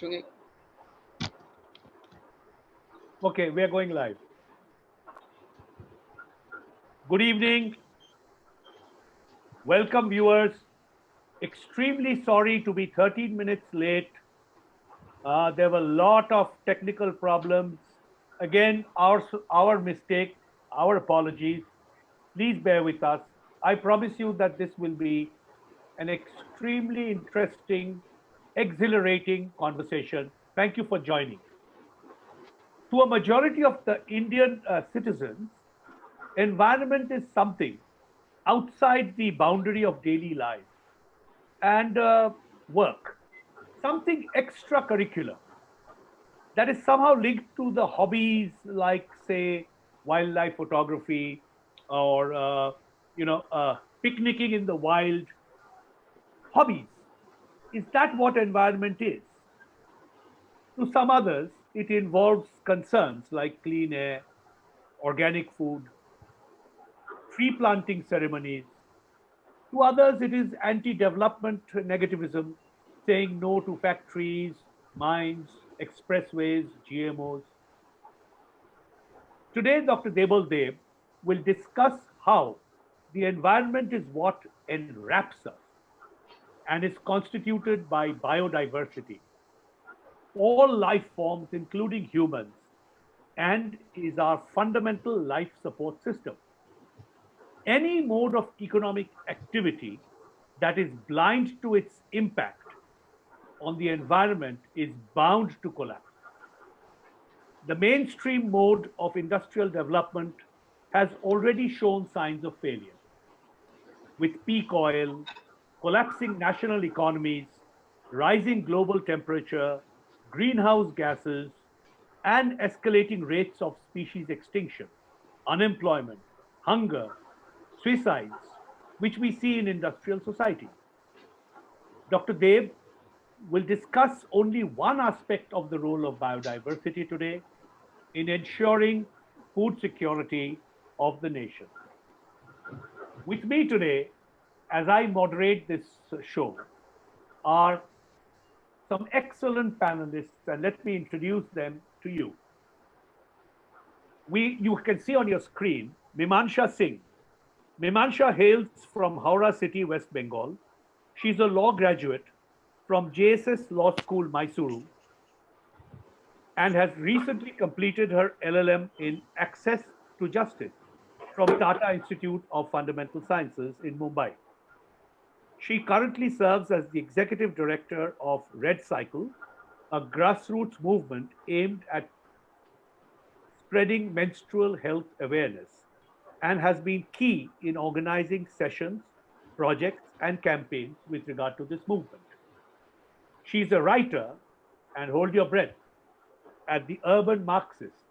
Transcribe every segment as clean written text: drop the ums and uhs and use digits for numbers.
সঙ্গে Okay, we are going live. Good evening. Welcome, viewers. Extremely sorry to be 13 minutes late. There were a lot of technical problems. Again, our mistake, our apologies. Please bear with us. I promise you that this will be an extremely interesting, exhilarating conversation. Thank you for joining. To a majority of the Indian citizens, environment is something outside the boundary of daily life and work, something extracurricular that is somehow linked to the hobbies like, say, wildlife photography or, picnicking in the wild. Hobbies. Is that what environment is? To some others, it involves concerns like clean air, organic food, tree planting ceremonies. To others, it is anti development negativism, saying no to factories, mines, expressways, GMOs. Today, Dr. Debal Deb will discuss how the environment is what enwraps us and is constituted by biodiversity, all life forms, including humans, and is our fundamental life support system. Any mode of economic activity that is blind to its impact on the environment is bound to collapse. The mainstream mode of industrial development has already shown signs of failure, with peak oil, collapsing national economies, rising global temperature, greenhouse gases, and escalating rates of species extinction, unemployment, hunger, suicides, which we see in industrial society. Dr. Dev will discuss only one aspect of the role of biodiversity today in ensuring food security of the nation. With me today, as I moderate this show, are some excellent panelists, and let me introduce them to you. You can see on your screen Mimansha Singh. Mimansha hails from Howrah City, West Bengal. She's a law graduate from JSS Law School, Mysuru, and has recently completed her LLM in Access to Justice from Tata Institute of Fundamental Sciences in Mumbai. She currently serves as the executive director of Red Cycle, a grassroots movement aimed at spreading menstrual health awareness, and has been key in organizing sessions, projects, and campaigns with regard to this movement. She's a writer, and hold your breath, at the Urban Marxists,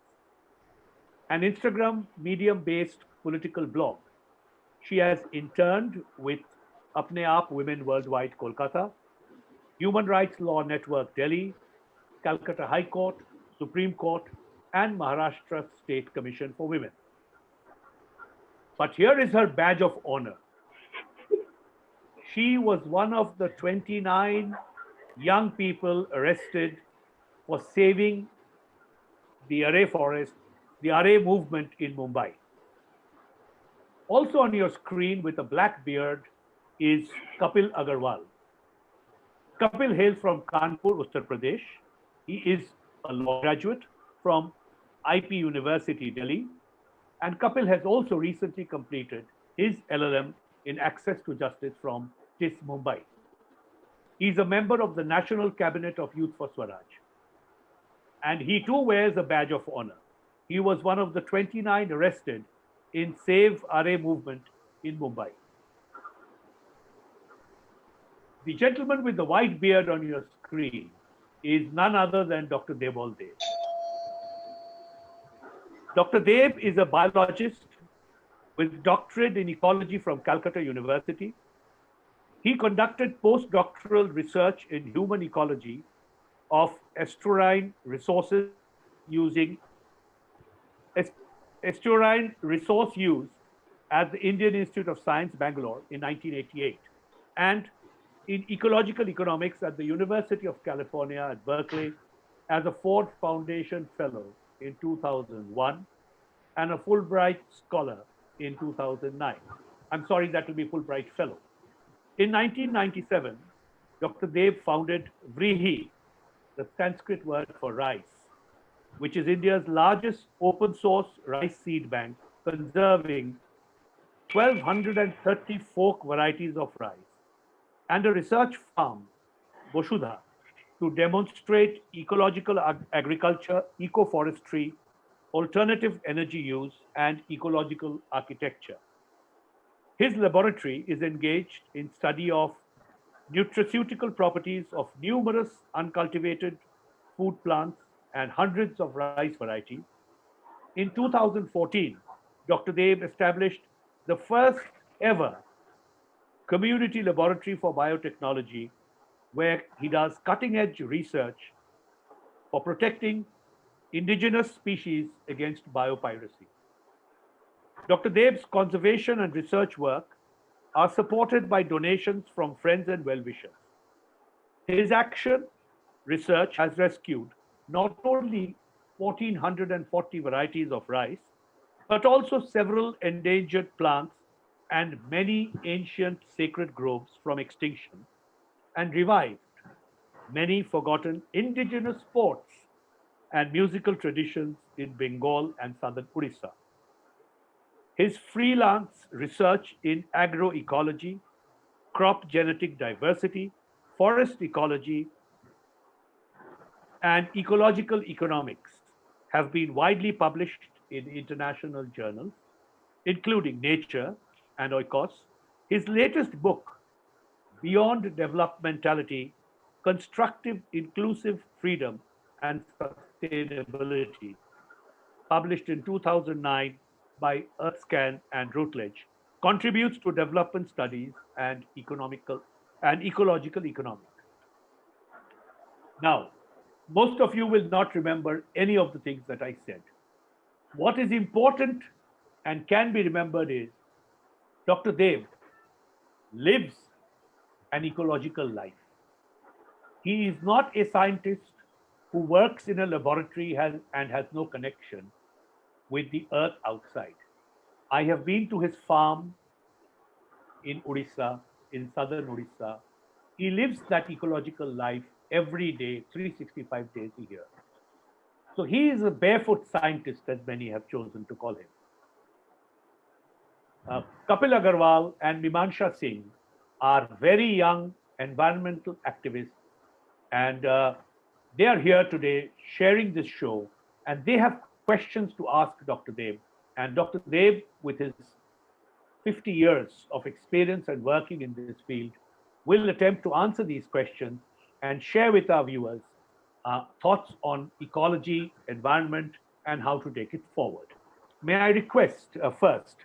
an Instagram medium based political blog. She has interned with Apne Aap Women Worldwide Kolkata, Human Rights Law Network Delhi, Calcutta High Court, Supreme Court, and Maharashtra State Commission for Women. But here is her badge of honor. She was one of the 29 young people arrested for saving the Array forest, the Array movement in Mumbai. Also on your screen with a black beard is Kapil Agarwal. Kapil hails from Kanpur, Uttar Pradesh. He is a law graduate from IP University, Delhi. And Kapil has also recently completed his LLM in Access to Justice from TIS Mumbai. He is a member of the National Cabinet of Youth for Swaraj. And he too wears a badge of honor. He was one of the 29 arrested in Save Array movement in Mumbai. The gentleman with the white beard on your screen is none other than Dr. Debal Deb. Dr. Deb is a biologist with doctorate in ecology from Calcutta University. He conducted postdoctoral research in human ecology of estuarine resources using estuarine resource use at the Indian Institute of Science, Bangalore in 1988, and in ecological economics at the University of California at Berkeley as a Ford Foundation Fellow in 2001 and a Fulbright Scholar in 2009. I'm sorry, that will be Fulbright Fellow. In 1997, Dr. Dev founded Vrihi, the Sanskrit word for rice, which is India's largest open source rice seed bank, conserving 1,230 folk varieties of rice, and a research farm, Boshudha, to demonstrate ecological agriculture, ecoforestry, alternative energy use, and ecological architecture. His laboratory is engaged in study of nutraceutical properties of numerous uncultivated food plants and hundreds of rice varieties. In 2014, Dr. Dev established the first ever community laboratory for biotechnology where he does cutting edge research for protecting indigenous species against biopiracy. Dr. Dev's conservation and research work are supported by donations from friends and well wishers. His action research has rescued not only 1,440 varieties of rice, but also several endangered plants and many ancient sacred groves from extinction, and revived many forgotten indigenous sports and musical traditions in Bengal and southern Orissa. His freelance research in agroecology, crop genetic diversity, forest ecology, and ecological economics have been widely published in international journals, including Nature and Oikos. His latest book, Beyond Developmentality, Constructive Inclusive Freedom and Sustainability, published in 2009 by Earthscan and Routledge, contributes to development studies and economical and ecological economics. Now, most of you will not remember any of the things that I said. What is important and can be remembered is Dr. Dev lives an ecological life. He is not a scientist who works in a laboratory and has no connection with the earth outside. I have been to his farm in Odisha, in southern Odisha. He lives that ecological life every day, 365 days a year. So he is a barefoot scientist, as many have chosen to call him. Kapil Agarwal and Mimansha Singh are very young environmental activists, and they are here today sharing this show, and they have questions to ask Dr. Dev. And Dr. Dev, with his 50 years of experience and working in this field, will attempt to answer these questions and share with our viewers thoughts on ecology, environment, and how to take it forward. May I request first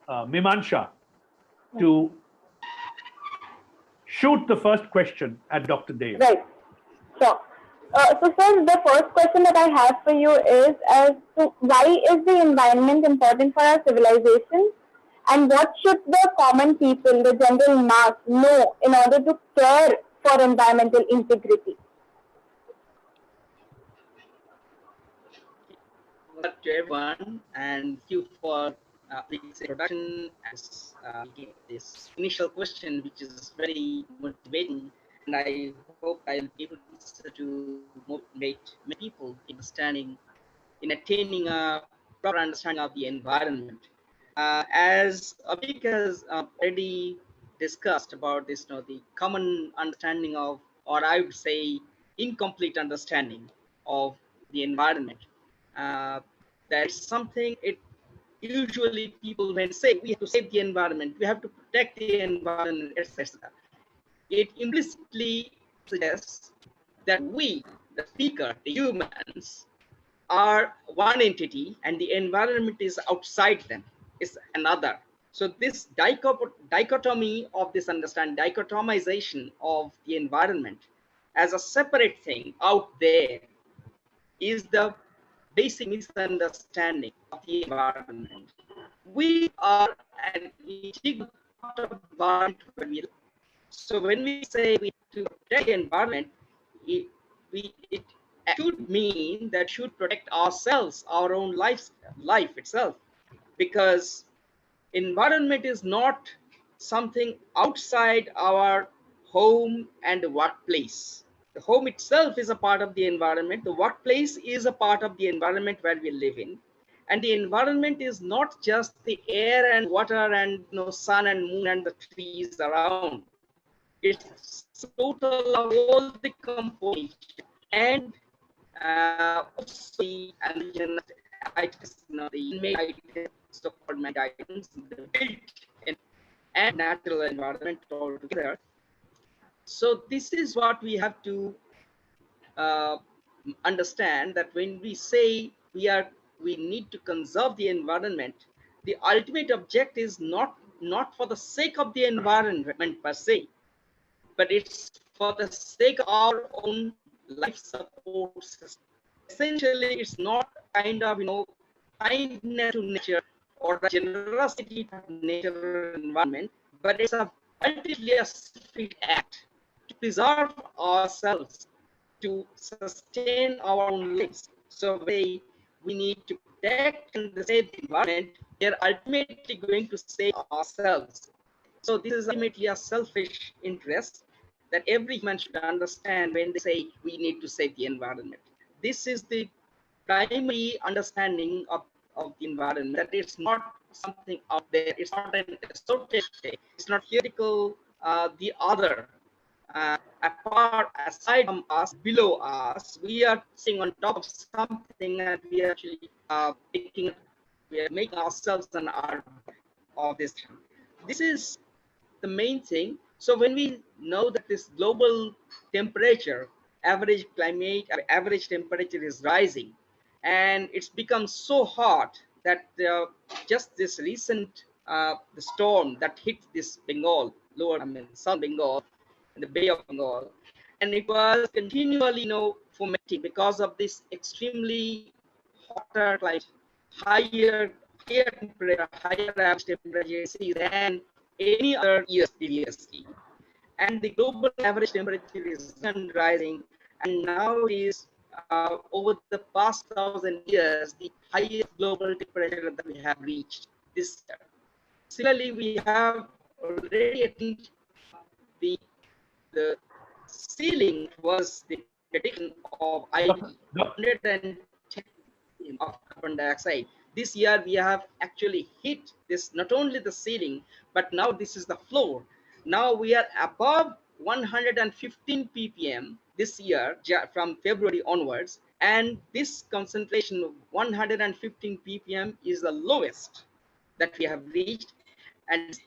Mimansha to shoot the first question at Dr. Dev. Right. Sure. So, sir, the first question that I have for you is as to why is the environment important for our civilization, and what should the common people, the general mass, know in order to care for environmental integrity? To everyone, and thank you for this introduction as this initial question, which is very motivating, and I hope I'll be able to answer to motivate many people in understanding, in attaining a proper understanding of the environment. As Abhik has already discussed about this, the common understanding of, or I would say, incomplete understanding of the environment. That's something it usually people when say we have to save the environment, we have to protect the environment, etc. It implicitly suggests that we, the speaker, the humans, are one entity and the environment is outside them, is another. So this dichotomy of this understanding, dichotomization of the environment as a separate thing out there is the basic misunderstanding of the environment. We are an integral part of the environment where we live. So when we say we have to protect the environment, it should mean that should protect ourselves, our own life itself, because environment is not something outside our home and workplace. The home itself is a part of the environment. The workplace is a part of the environment where we live in. And the environment is not just the air and water and sun and moon and the trees around. It's total of all the components and also the items, the made items, so-called made items, the built and natural environment altogether. So this is what we have to uh, understand, that when we say we need to conserve the environment, the ultimate object is not for the sake of the environment per se, but it's for the sake of our own life support system. Essentially, it's not kind of kindness to nature or a generosity to nature or environment, but it's ultimately a selfish act to preserve ourselves, to sustain our own lives. So we need to protect and save the environment, we are ultimately going to save ourselves. So this is ultimately a selfish interest that every human should understand when they say we need to save the environment. This is the primary understanding of the environment, that it's not something out there, it's not an esoteric thing, it's not theoretical, the other. Apart, aside from us, below us, we are sitting on top of something, and we are actually we are making ourselves an art of this. This is the main thing. So when we know that this global temperature, average temperature is rising, and it's become so hot that just this recent the storm that hit this Bengal, South Bengal, in the Bay of Bengal, and it was continually, fomenting because of this extremely hotter climate, higher temperature, higher average temperature than any other years previously. And the global average temperature is rising, and now it is over the past 1,000 years the highest global temperature that we have reached this year. Similarly, we have already attained the the ceiling, which was the prediction of Doc- IE, doc- 110 of carbon dioxide. This year we have actually hit this, not only the ceiling, but now this is the floor. Now we are above 115 ppm this year from February onwards, and this concentration of 115 ppm is the lowest that we have reached, and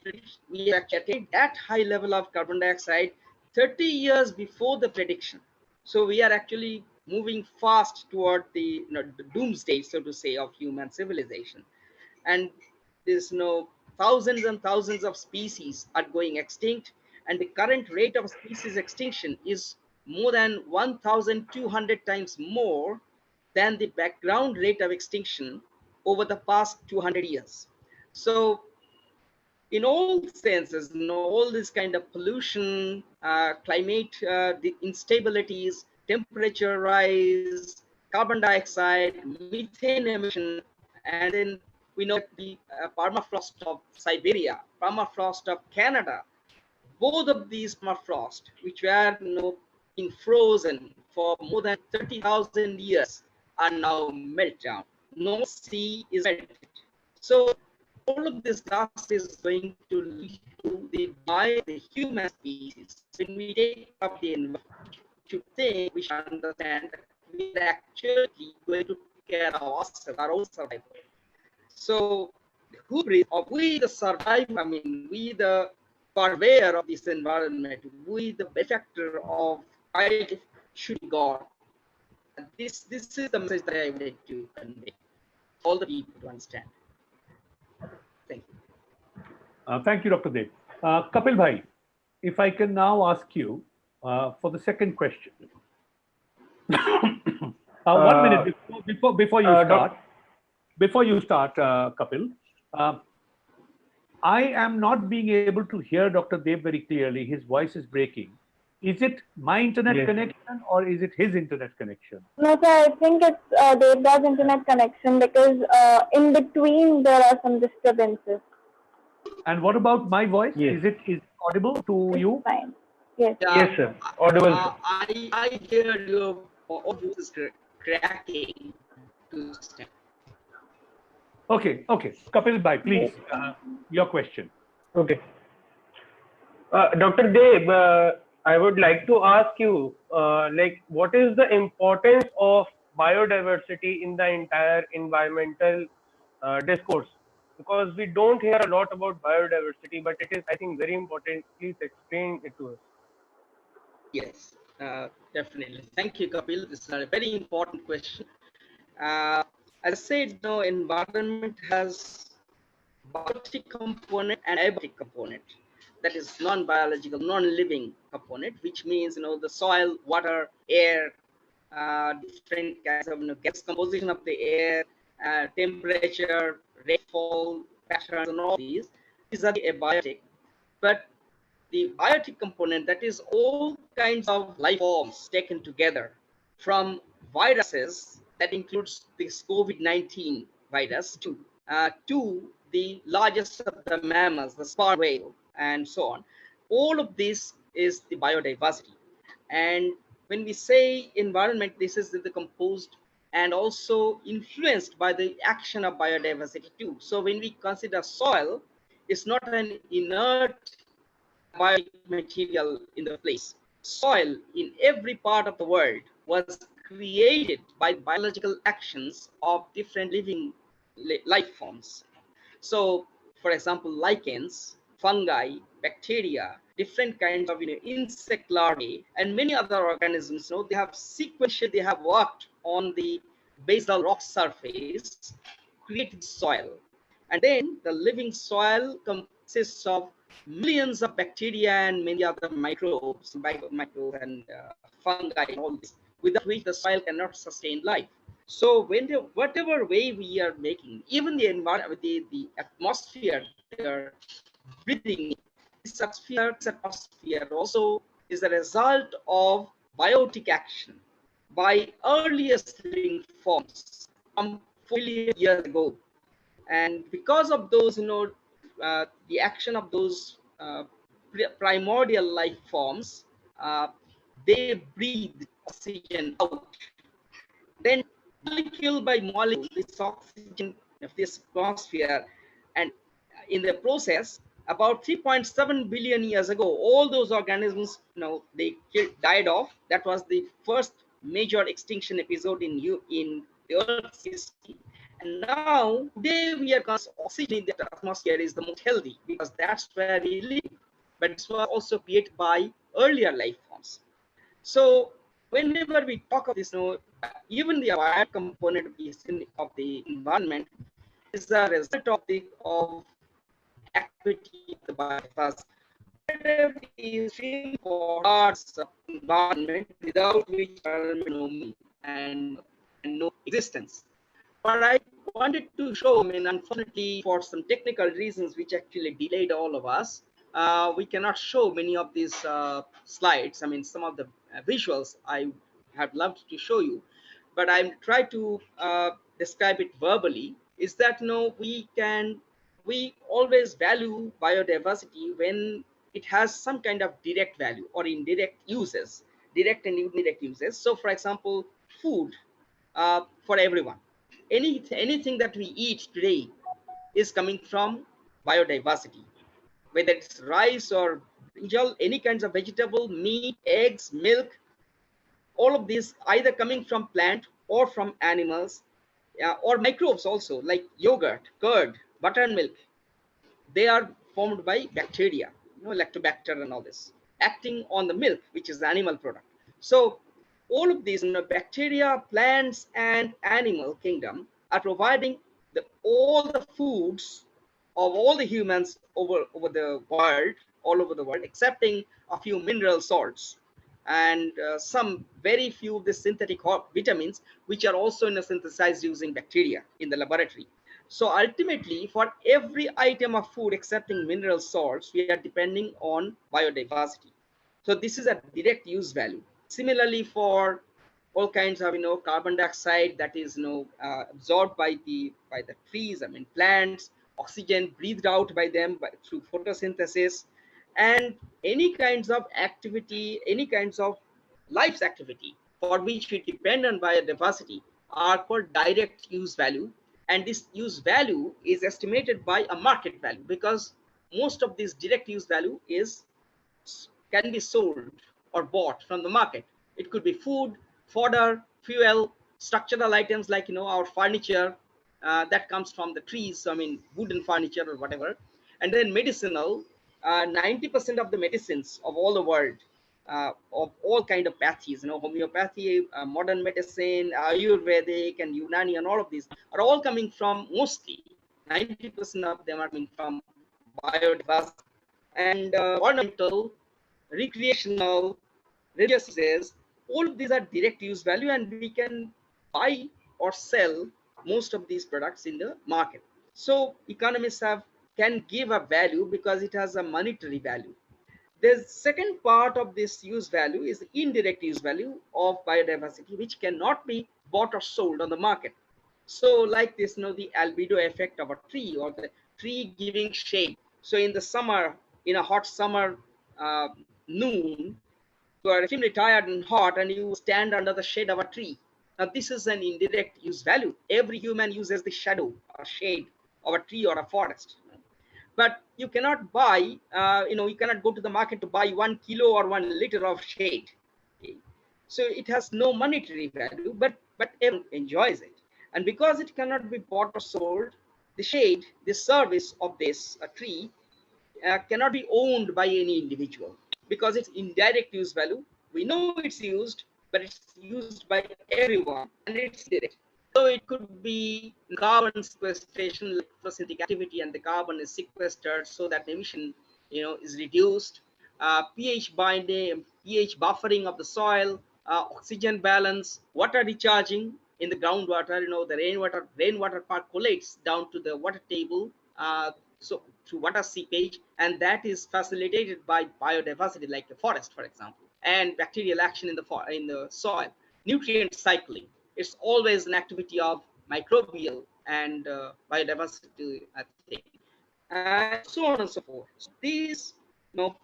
we have attained that high level of carbon dioxide 30 years before the prediction. So we are actually moving fast toward the doomsday, so to say, of human civilization. And there's thousands and thousands of species are going extinct, and the current rate of species extinction is more than 1,200 times more than the background rate of extinction over the past 200 years. So in all senses, all this kind of pollution, climate, the instabilities, temperature rise, carbon dioxide, methane emission, and then we know the permafrost of Siberia, permafrost of Canada, both of these permafrost, which were being frozen for more than 30,000 years, are now melt down. No sea is melted. So all of this gas is going to lead to the human species. When we take up the environment, we should understand that we are actually going to take care of ourselves, our own survival. So we the survivor, we the purveyor of this environment, we the benefactor of life should be God. And this is the message that I wanted to convey, all the people to understand. Thank you. Thank you, Dr. Dev. Kapil Bhai, if I can now ask you for the second question. 1 minute before you start, Kapil, I am not being able to hear Dr. Dev very clearly. His voice is breaking. Is it my internet Yes. connection or is it his internet connection? No, sir, I think it's Devda's internet connection because in between there are some disturbances. And what about my voice? Yes. Is it audible to It's you? fine. Yes. Yes, Yeah, sir. Audible, sir. I hear your audio is cracking to some extent. Okay, okay. Kapil Bhai, please, Yes. your question. Okay. Dr. Deb, I would like to ask you, what is the importance of biodiversity in the entire environmental discourse? Because we don't hear a lot about biodiversity, but it is, I think, very important. Please explain it to us. Yes, definitely. Thank you, Kapil. This is a very important question. Uh, as I said, no, environment has biotic component and abiotic component. That is non-biological, non-living component, which means the soil, water, air, different kinds of gas composition of the air, temperature, rainfall patterns, and all these. These are the abiotic. But the biotic component, that is all kinds of life forms taken together from viruses, that includes this COVID-19 virus, to the largest of the mammals, the sperm whale, and so on. All of this is the biodiversity. And when we say environment, this is the composed and also influenced by the action of biodiversity too. So when we consider soil, it's not an inert biomaterial in the place. Soil in every part of the world was created by biological actions of different living life forms. So, for example, lichens, fungi, bacteria, different kinds of insect larvae, and many other organisms. They have sequentially they have worked on the basal rock surface, created soil, and then the living soil consists of millions of bacteria and many other microbes and fungi and all this, without which the soil cannot sustain life. So whatever way we are making, even the environment, the atmosphere that we are breathing in, this atmosphere also is a result of biotic action by earliest living forms from 4 billion years ago. And because of those, the action of those primordial life forms, uh, they breathe oxygen out. Then molecule by molecule, this oxygen of this atmosphere, and in the process, about 3.7 billion years ago, all those organisms, they died off. That was the first major extinction episode in the Earth's history. And now, today we are oxygen in the atmosphere is the most healthy because that's where we live. But this was also created by earlier life forms. So whenever we talk of this, even the bio component of the environment is a result of activity of the biomass. Biodiversity is really for parts of environment without which environment no meaning and no existence. But I wanted to show, unfortunately, for some technical reasons which actually delayed all of us, we cannot show many of these slides. Some of the visuals I have loved to show you, but I'm trying to describe it verbally. Is that we always value biodiversity when it has some kind of direct value or indirect uses, direct and indirect uses. So, for example, food for everyone. Anything that we eat today is coming from biodiversity, whether it's rice or brinjal, any kinds of vegetable, meat, eggs, milk, all of these either coming from plant or from animals, or microbes also, like yogurt, curd, buttermilk. They are formed by bacteria, lactobacter and all this, acting on the milk, which is the animal product. So all of these, bacteria, plants, and animal kingdom are providing all the foods of all the humans over the world, all over the world, excepting a few mineral salts and some very few of the synthetic vitamins, which are also synthesized using bacteria in the laboratory. So ultimately, for every item of food excepting mineral salts, we are depending on biodiversity. So this is a direct use value. Similarly, for all kinds of carbon dioxide that is absorbed by the trees, I mean plants, oxygen breathed out by them through photosynthesis, and any kinds of activity, any kinds of life's activity for which we depend on biodiversity are called direct use value. And this use value is estimated by a market value, because most of this direct use value is can be sold or bought from the market. It could be food, fodder, fuel, structural items like our furniture that comes from the trees. So, I mean wooden furniture or whatever, and then medicinal. 90% of the medicines of all the world, of all kind of pathies, homeopathy, modern medicine, Ayurvedic, and Unani, and all of these are all coming from, mostly 90% of them are coming from biodiversity. And ornamental, recreational, religious uses, all of these are direct use value, and we can buy or sell most of these products in the market. So economists can give a value because it has a monetary value. The second part of this use value is the indirect use value of biodiversity, which cannot be bought or sold on the market. So like this, the albedo effect of a tree, or the tree giving shade. So in the summer, in a hot summer noon, you are extremely tired and hot, and you stand under the shade of a tree. Now this is an indirect use value. Every human uses the shadow or shade of a tree or a forest. But you cannot buy, you cannot go to the market to buy 1 kilo or 1 liter of shade. Okay. So it has no monetary value, but everyone enjoys it. And because it cannot be bought or sold, the shade, the service of this tree cannot be owned by any individual, because it's indirect use value. We know it's used, but it's used by everyone, and it's direct. So it could be carbon sequestration, like photosynthetic activity, and the carbon is sequestered so that the emission, is reduced. pH binding, pH buffering of the soil, oxygen balance, water recharging in the groundwater. The rainwater percolates down to the water table, so through water seepage, and that is facilitated by biodiversity, like a forest, for example, and bacterial action in the soil. Nutrient cycling, it's always an activity of microbial and biodiversity thing, and so on and so forth. So these,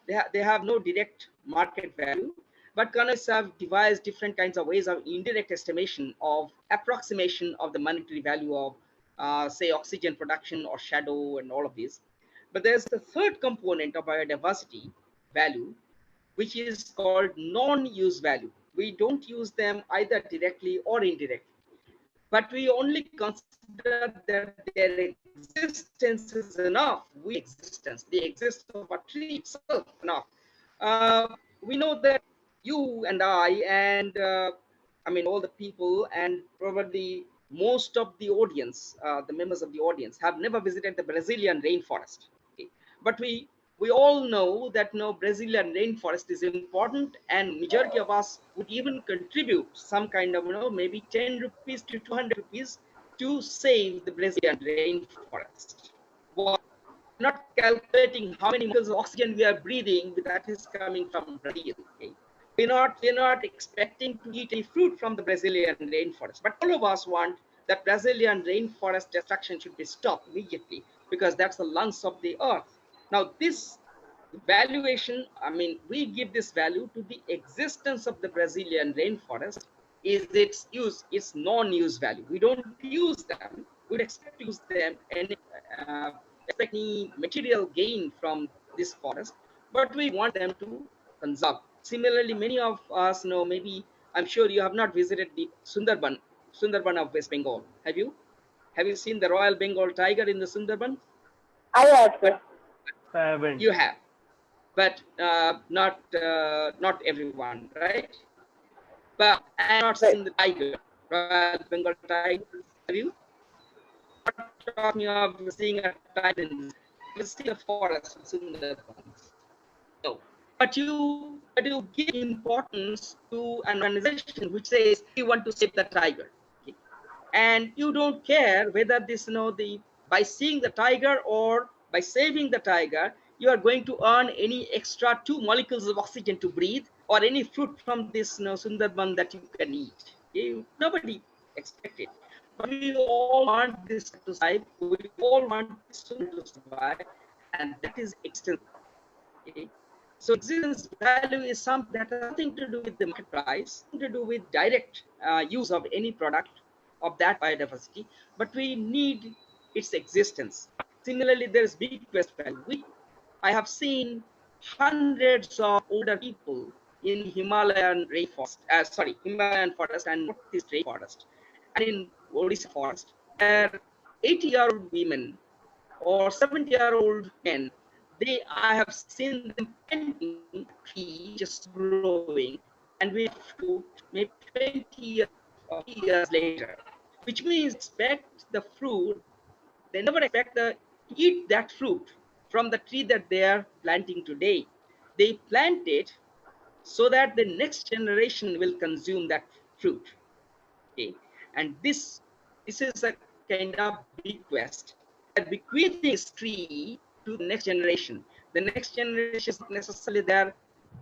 they have no direct market value, but economists have devised different kinds of ways of indirect estimation of approximation of the monetary value of, say, oxygen production or shadow and all of these. But there's the third component of biodiversity value, which is called non-use value. We don't use them either directly or indirectly, but we only consider that their existence is enough. The existence of a tree itself enough. We know that you and I, and all the people, and probably most of the audience, the members of the audience, have never visited the Brazilian rainforest. Okay. But we all know that Brazilian rainforest is important, and majority of us would even contribute some kind of maybe 10 rupees to 200 rupees to save the Brazilian rainforest. Why? We're not calculating how many molecules of oxygen we are breathing that is coming from Brazil. Okay? We're not expecting to eat any fruit from the Brazilian rainforest, but all of us want that Brazilian rainforest destruction should be stopped immediately, because that's the lungs of the earth. Now this valuation, we give this value to the existence of the Brazilian rainforest, is its non-use value. We don't use them. We'd expect to use them and expect any material gain from this forest, but we want them to conserve. Similarly, many of us know, maybe, I'm sure you have not visited the Sundarban of West Bengal. Have you? Have you seen the Royal Bengal tiger in the Sundarban? I have, sir. I haven't. You have, but not everyone, right? But I have not Right. seen the tiger, Royal Bengal tiger. Have you? Not talking of seeing a tiger in the forest in Sundarbans. No. But you give importance to an organization which says we want to save the tiger. Okay. And you don't care whether this, the by seeing the tiger or by saving the tiger, you are going to earn any extra 2 molecules of oxygen to breathe, or any fruit from this Sundarban that you can eat. Nobody expect it. But we all want this to survive. We all want this to survive, and that is existence. Okay? So existence value is something that has nothing to do with the market price, nothing to do with direct use of any product of that biodiversity, but we need its existence. Similarly, there is bequest value. I have seen hundreds of older people in Himalayan rainforest, Himalayan forest and Northeast rainforest, and in Odisha forest, where 80-year-old women or 70-year-old men, I have seen them planting a tree just growing, and we fruit maybe 20 years or 30 years later, which means expect the fruit. They never expect to eat that fruit from the tree that they are planting today. They plant it so that the next generation will consume that fruit. Okay, and this is a kind of bequest. They're bequeathing this tree to the next generation. The next generation is not necessarily their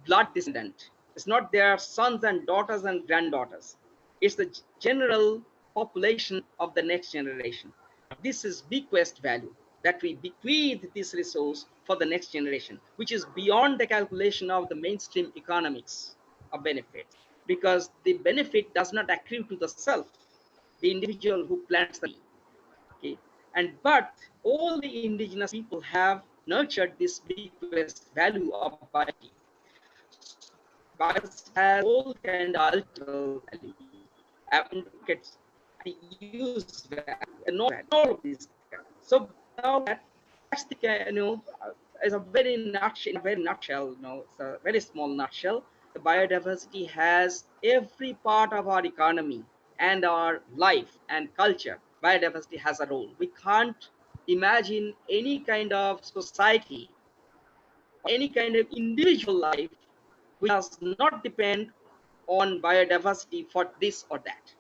blood descendant. It's not their sons and daughters and granddaughters. It's the general population of the next generation. This is bequest value, that we bequeath this resource for the next generation, which is beyond the calculation of the mainstream economics of benefits, because the benefit does not accrue to the self, the individual who plants the tree. Okay, but all the indigenous people have nurtured this bequest value of biodiversity. Biodiversity has all kind of cultural value, advocates, use value, and all of these. So now that's the is a very nutshell. It's a very small nutshell. The biodiversity has every part of our economy and our life and culture. Biodiversity has a role. We can't imagine any kind of society, any kind of individual life which does not depend on biodiversity for this or that.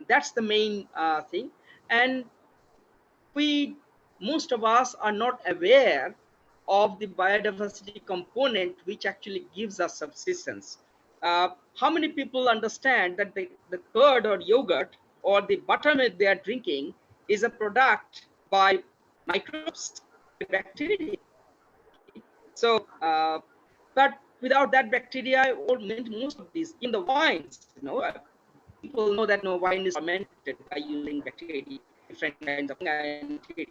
That's the main thing. And most of us are not aware of the biodiversity component which actually gives us subsistence. How many people understand that the curd or yogurt or the buttermilk they are drinking is a product by microbes, bacteria? So, but without that bacteria, most of these, in the wines, people know that wine is fermented by using bacteria, different kinds of bacteria.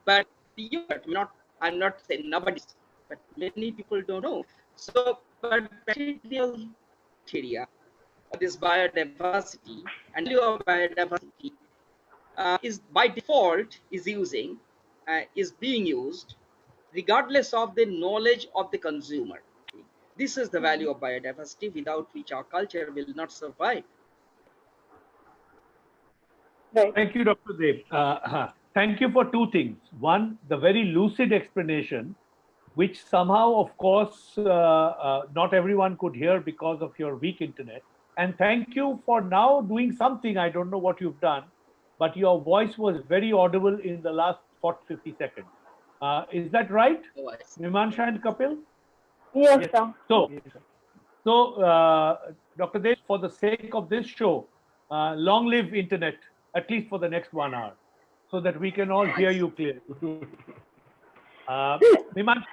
But the yogurt, I'm not saying nobody's, but many people don't know. So, but bacteria, this biodiversity and biodiversity is by default is being used regardless of the knowledge of the consumer. This is the value of biodiversity, without which our culture will not survive. Right. Thank you, Dr. Dev. Thank you for two things. One, the very lucid explanation, which somehow, of course, not everyone could hear because of your weak internet. And thank you for now doing something. I don't know what you've done, but your voice was very audible in the last 40, 50 seconds. Is that right, Mimansha and Kapil? Yes, sir. So, Dr. Dev, for the sake of this show, long live internet, at least for the next 1 hour, so that we can all hear you clearly. Mimansha,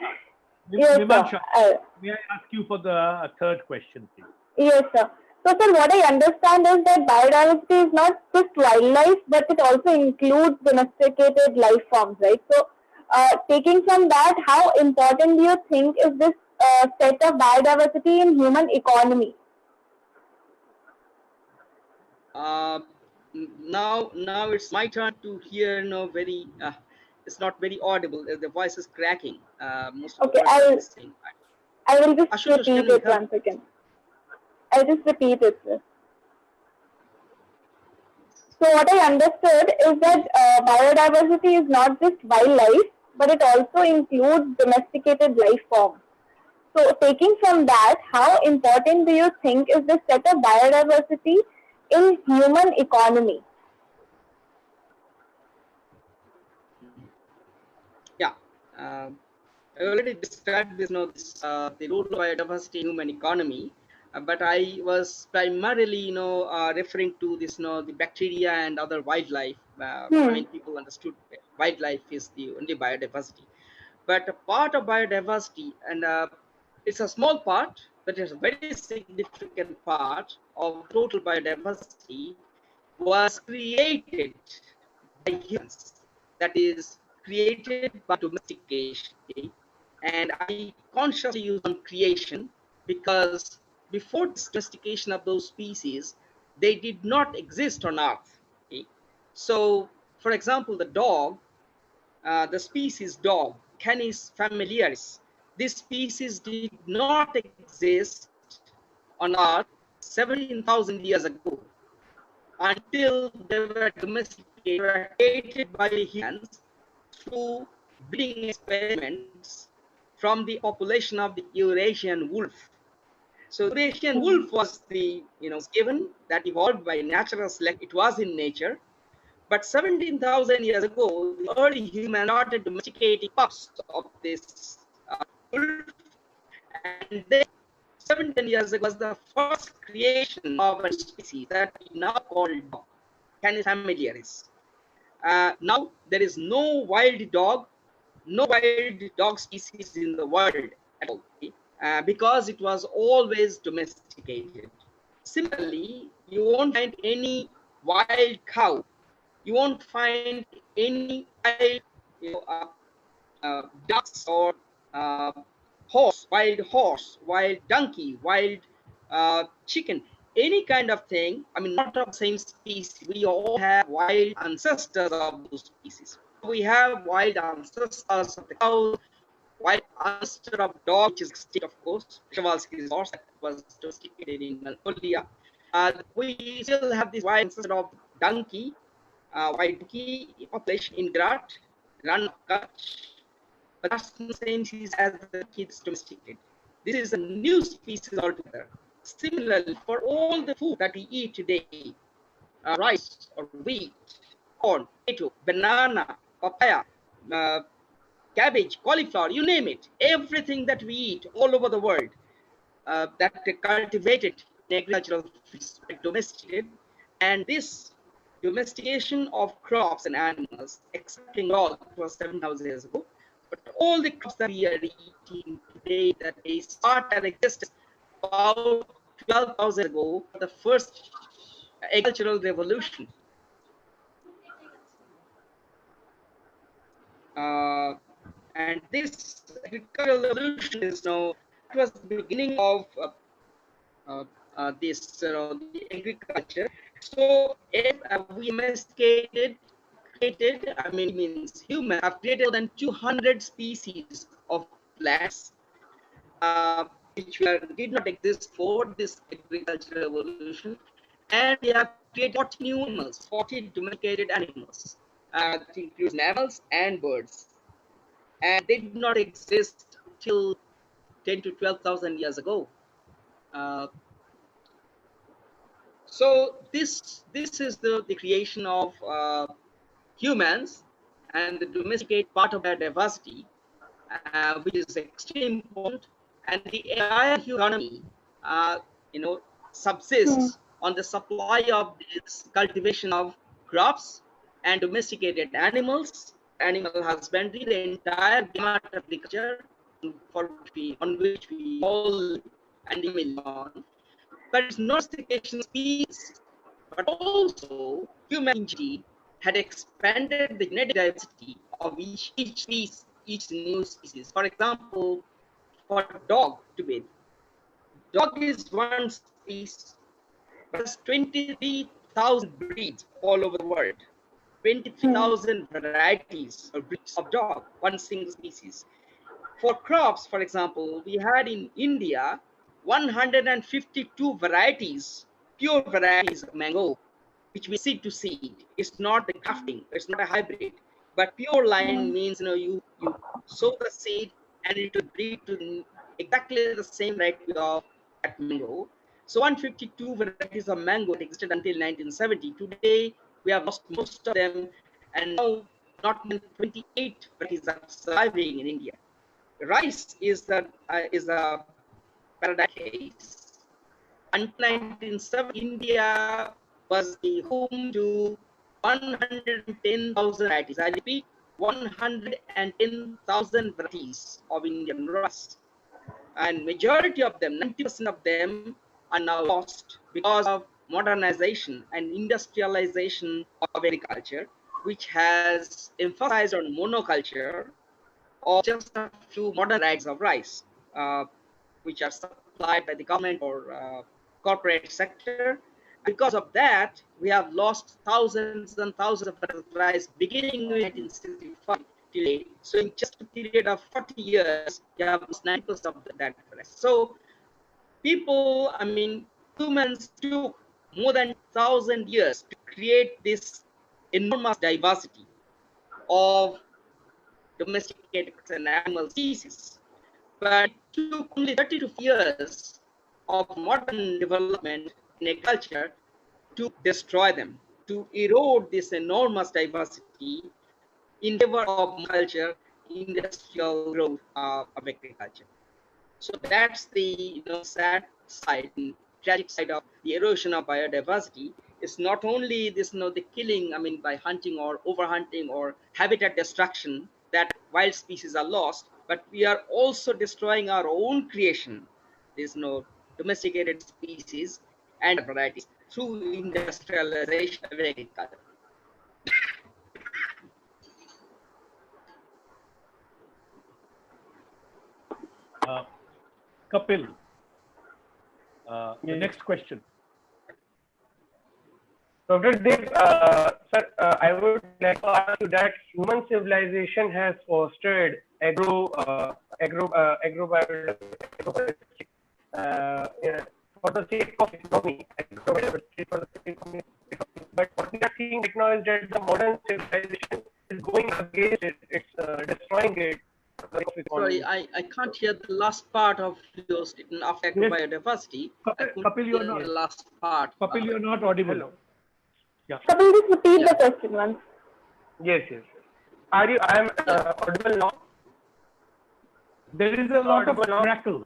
Yes, Mimansha, sir. may I ask you for the third question, please? Yes, sir. So, sir, what I understand is that biodiversity is not just wildlife, but it also includes domesticated life forms, right? So, taking from that, how important do you think is this set of biodiversity in human economy? Now it's my turn to hear. Very. It's not very audible. The voice is cracking. Most of the words are missing. I will just Ashutosh, repeat it once again. I'll just repeat it, sir. So what I understood is that biodiversity is not just wildlife, but it also includes domesticated life forms. So taking from that, how important do you think is the set of biodiversity in human economy? Uh, I already described this, the role of biodiversity in human economy, but I was primarily, referring to this, the bacteria and other wildlife. I Hmm. mean, people understood wildlife is the only biodiversity, but a part of biodiversity, and it's a small part, but it's a very significant part of the total biodiversity, was created by humans. That is created by domestication. Okay? And I consciously use on creation because before this domestication of those species, they did not exist on Earth. Okay? So, for example, the species dog, Canis familiaris, this species did not exist on Earth 17,000 years ago until they were domesticated by humans through breeding experiments from the population of the Eurasian wolf. So Eurasian wolf was the given that evolved by natural selection. It was in nature, but 17,000 years ago, the early humans started domesticating pups of this wolf, and then 17 years ago was the first creation of a species that we now call dog, Canis familiaris. Now there is no wild dog species in the world at all, okay? Because it was always domesticated. Similarly, you won't find any wild cow. You won't find any wild, ducks or uh, wild donkey, wild chicken, any kind of thing. I mean, not of the same species. We all have wild ancestors of those species. We have wild ancestors of the cows, wild ancestor of dog, which is extinct, of course. Przewalski's horse that was domesticated in Mongolia. We still have this wild ancestor of donkey, wild donkey population in Gujarat, run of Kutch, but that's the same species as the kids domesticated. This is a new species altogether. Similarly, for all the food that we eat today, rice or wheat, corn, potato, banana, papaya, uh, cabbage, cauliflower, you name it, everything that we eat all over the world that cultivated in agricultural fields were domesticated, and this domestication of crops and animals, excepting dog, it was 7,000 years ago, but all the crops that we are eating today, that they start their existence about 12,000 ago, the first agricultural revolution. Uh, and this agricultural revolution is now, that was the beginning of this the agriculture. So if we domesticated, created, I mean, means human have created more than 200 species of plants, which did not exist for this agricultural revolution, and we have created 40 new animals, 40 domesticated animals. That includes mammals and birds, and they did not exist till 10 to 12,000 years ago. Uh, So this is the creation of humans and the domesticate part of their diversity, which is extremely important. And the entire economy, uh, you know, Hmm. subsists on the supply of this cultivation of crops and domesticated animals, animal husbandry, the entire gamut of agriculture on which we all live and live on. But it's not domestication species, but also human ingenuity had expanded the genetic diversity of each new species. For example, for dog to be, dog is one species, but there's 23,000 breeds all over the world, Hmm. 23,000 varieties or breeds of dog, one single species. For crops, for example, we had in India 152 varieties, pure varieties of mango, which we seed to seed. It's not the grafting, it's not a hybrid. But pure line means you sow the seed and it will breed to exactly the same variety of that mango. So 152 varieties of mango existed until 1970. Today we have lost most of them, and now not more than 28 varieties are surviving in India. Rice is a paradise case. Until 1970, India was the home to 110,000 varieties. I repeat, 110,000 varieties of Indian rice. And majority of them, 90% of them, are now lost because of modernization and industrialization of agriculture, which has emphasized on monoculture or just a few modern varieties of rice, which are supplied by the government or corporate sector. Because of that, we have lost thousands and thousands of varieties of rice beginning in 1965 till date. So in just a period of 40 years, you have lost 90% of that rice. So people, I mean, humans took more than 1,000 years to create this enormous diversity of domesticated and animal species. But it took only 30 to 40 years of modern development in agriculture to destroy them, to erode this enormous diversity in favor of monoculture, industrial growth of agriculture. So that's the sad side and tragic side of the erosion of biodiversity. It's not only this the killing, I mean, by hunting or overhunting or habitat destruction that wild species are lost, but we are also destroying our own creation. There's no domesticated species and varieties through industrialization of agriculture. Kapil, the next question. Dr. Dev, sir, I would like to ask you that human civilization has fostered agrobiodiversity yeah, for the sake of economy, agrobiodiversity for the sake of economy. But what we are seeing right now is that the modern civilization is going against it. It's destroying it. Sorry, I can't hear the last part of your statement of agrobiodiversity. Kapil, you are not. The last part. Kapil, you are not audible. Hello. Yeah. Kapil, just repeat the question once. Yes, yes. Are you? I am audible now. There is a lot of crackle.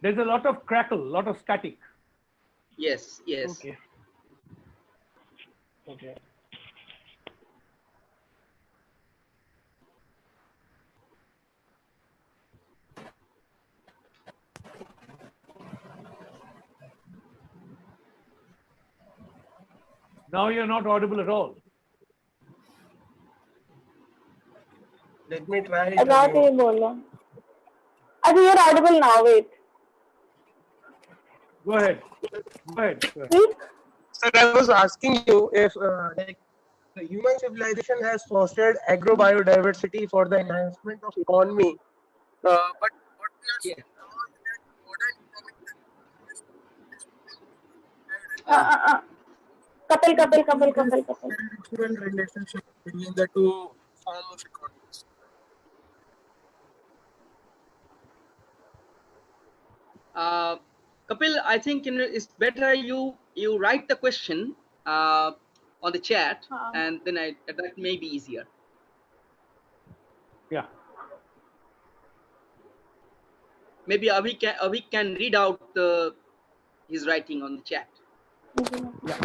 There's a lot of crackle, lot of static. Yes, yes. Okay. Okay. Now you're not audible at all. Let me try. रात ये बोल रहा अच्छा you're audible now. Wait. Go ahead. Go ahead. Please. Sir, I was asking you if like the human civilization has fostered agrobiodiversity for the enhancement of economy, but what we are seeing now is that modern Kapil. natural relationship between the two forms of economies. Kapil, I think it's better you write the question on the chat, and then that may be easier. Yeah. Maybe Avik can read out his writing on the chat. Yeah.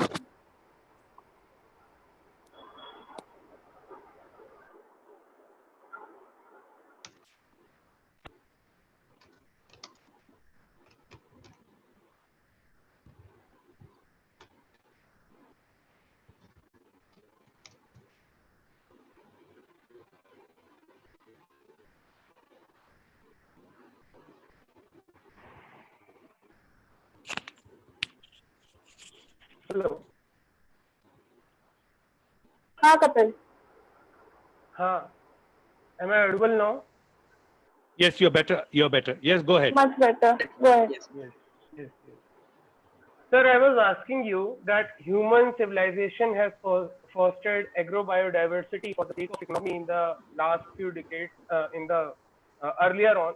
Hello. हाँ Kapil. Am I audible now? Yes, you're better. You're better. Yes, go ahead. Much better. Go ahead. Yes. Sir, I was asking you that human civilization has fostered agrobiodiversity for the sake of economy in the last few decades, in the earlier on.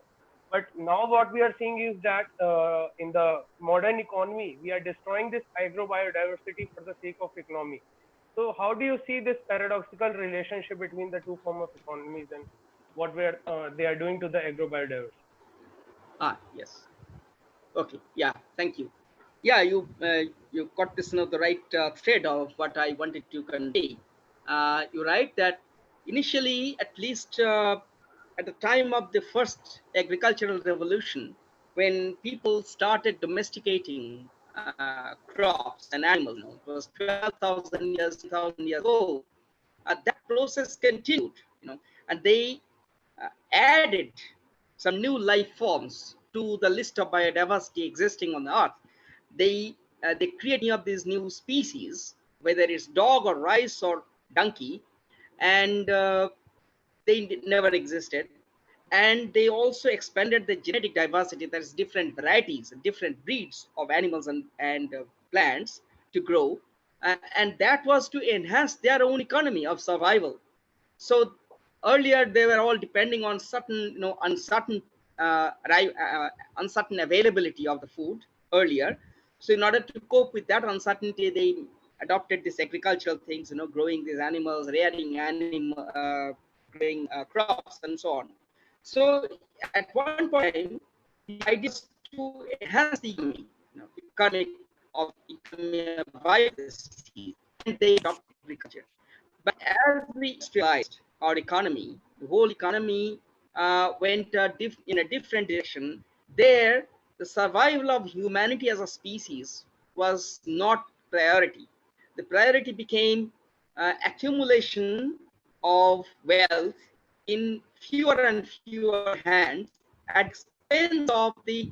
But now what we are seeing is that in the modern economy, we are destroying this agrobiodiversity for the sake of economy. So how do you see this paradoxical relationship between the two form of economies and what they are doing to the agro biodiversity? Yes. Okay. Yeah. Thank you. Yeah, you got this the right thread of what I wanted to convey. You're right that initially, at least at the time of the first agricultural revolution, when people started domesticating crops and animals, it was 12,000 years, 2,000 years ago. That process continued, and they added some new life forms to the list of biodiversity existing on the earth. They create any of these new species, whether it's dog or rice or donkey, and they never existed. And they also expanded the genetic diversity. There's different varieties, different breeds of animals and plants to grow, and that was to enhance their own economy of survival. So earlier they were all depending on certain, uncertain availability of the food earlier. So in order to cope with that uncertainty, they adopted these agricultural things, growing these animals, rearing growing crops, and so on. So at one point in time, the idea was to enhance the economy, economy of this species, and they adopted agriculture. But as we industrialized our economy, the whole economy went in a different direction. There, the survival of humanity as a species was not priority. The priority became accumulation of wealth in fewer and fewer hands at expense of the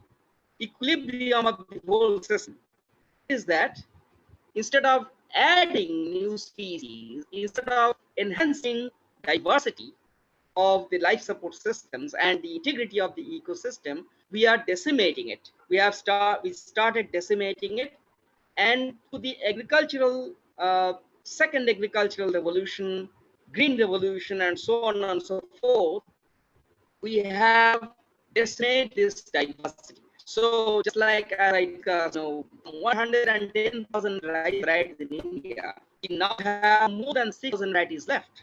equilibrium of the whole system. Is that instead of adding new species, instead of enhancing diversity of the life support systems and the integrity of the ecosystem, we are decimating it. We started decimating it, and through the second agricultural revolution, green revolution, and so on and so forth, we have decimated this diversity. So just like as I discussed, 110,000 varieties in India, we now have more than 6,000 varieties left.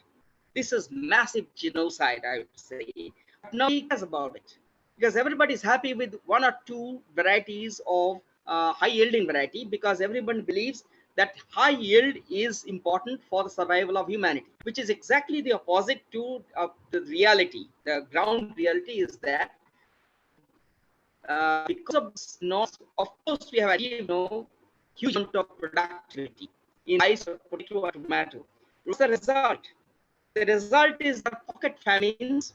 This is massive genocide, I would say. But nobody cares about it because everybody is happy with one or two varieties of high yielding variety, because everyone believes that high yield is important for the survival of humanity, which is exactly the opposite to the reality. The ground reality is that because of this norms, of course, we have achieved huge amount of productivity in rice or potato or tomato. What's the result? The result is the pocket famines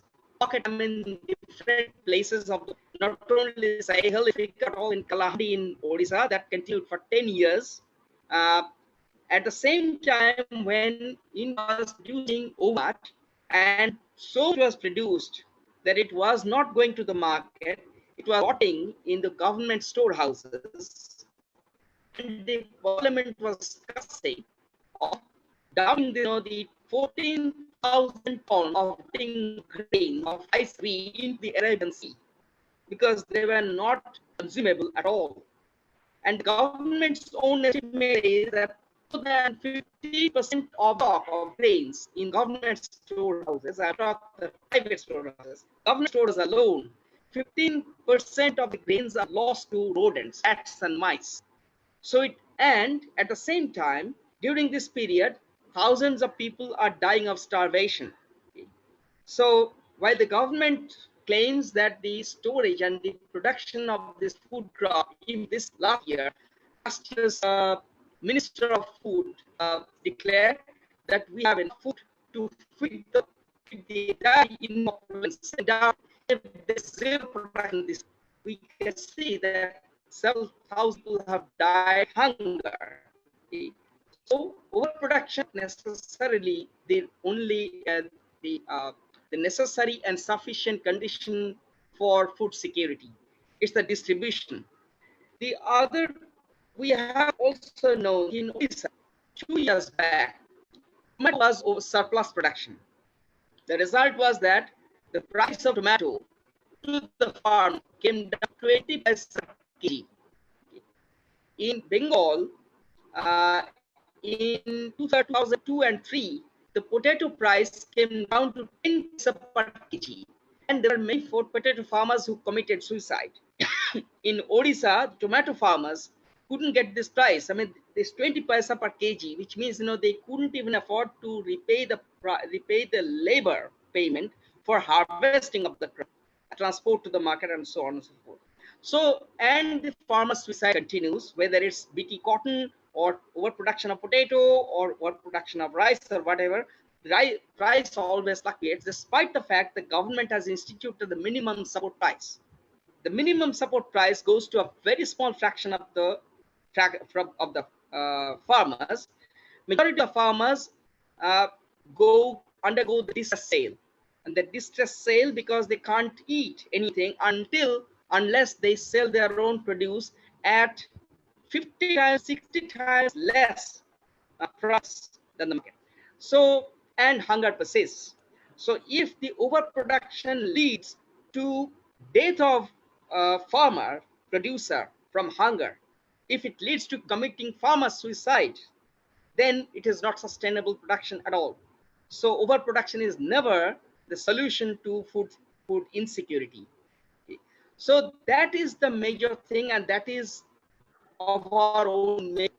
in different places of not only Sahel, if we got all in Kalahari in Odisha, that continued for 10 years. At the same time, when India was producing overmuch, and so much was produced that it was not going to the market, it was rotting in the government storehouses, and the parliament was discussing of dumping the 14,000 tons of grain of rice into the Arabian Sea because they were not consumable at all. And the government's own estimate is that more than 50% of stock of grains in government storehouses, I talk the private storehouses, government stores alone, 15% of the grains are lost to rodents, rats, and mice. So and at the same time, during this period, thousands of people are dying of starvation. So while the government claims that the storage and the production of this food crop in this last year's Minister of Food declared that we have enough food to feed the entire Indian population. If there's zero production, we can see that several thousand people have died hunger. So overproduction necessarily the only the the necessary and sufficient condition for food security. It's the distribution. The other, we have also known in Odisha 2 years back, tomato was over surplus production. The result was that the price of tomato to the farm came down 20% kg. In Bengal, in 2002 and 3, the potato price came down to 10 paisa per kg. And there were many potato farmers who committed suicide. In Odisha, tomato farmers couldn't get this price. I mean, this 20 paisa per kg, which means they couldn't even afford to repay the labor payment for harvesting of the crop, transport to the market, and so on and so forth. So, and the farmer suicide continues, whether it's BT cotton or overproduction of potato or overproduction of rice or whatever. Price always fluctuates, despite the fact the government has instituted the minimum support price. The minimum support price goes to a very small fraction of the farmers. Majority of farmers undergo the distress sale, and the distress sale because they can't eat anything unless they sell their own produce at 50 times, 60 times less price than the market. So, and hunger persists. So if the overproduction leads to death of a farmer producer from hunger, if it leads to committing farmer suicide, then it is not sustainable production at all. So overproduction is never the solution to food insecurity. So that is the major thing, and that is of our own make.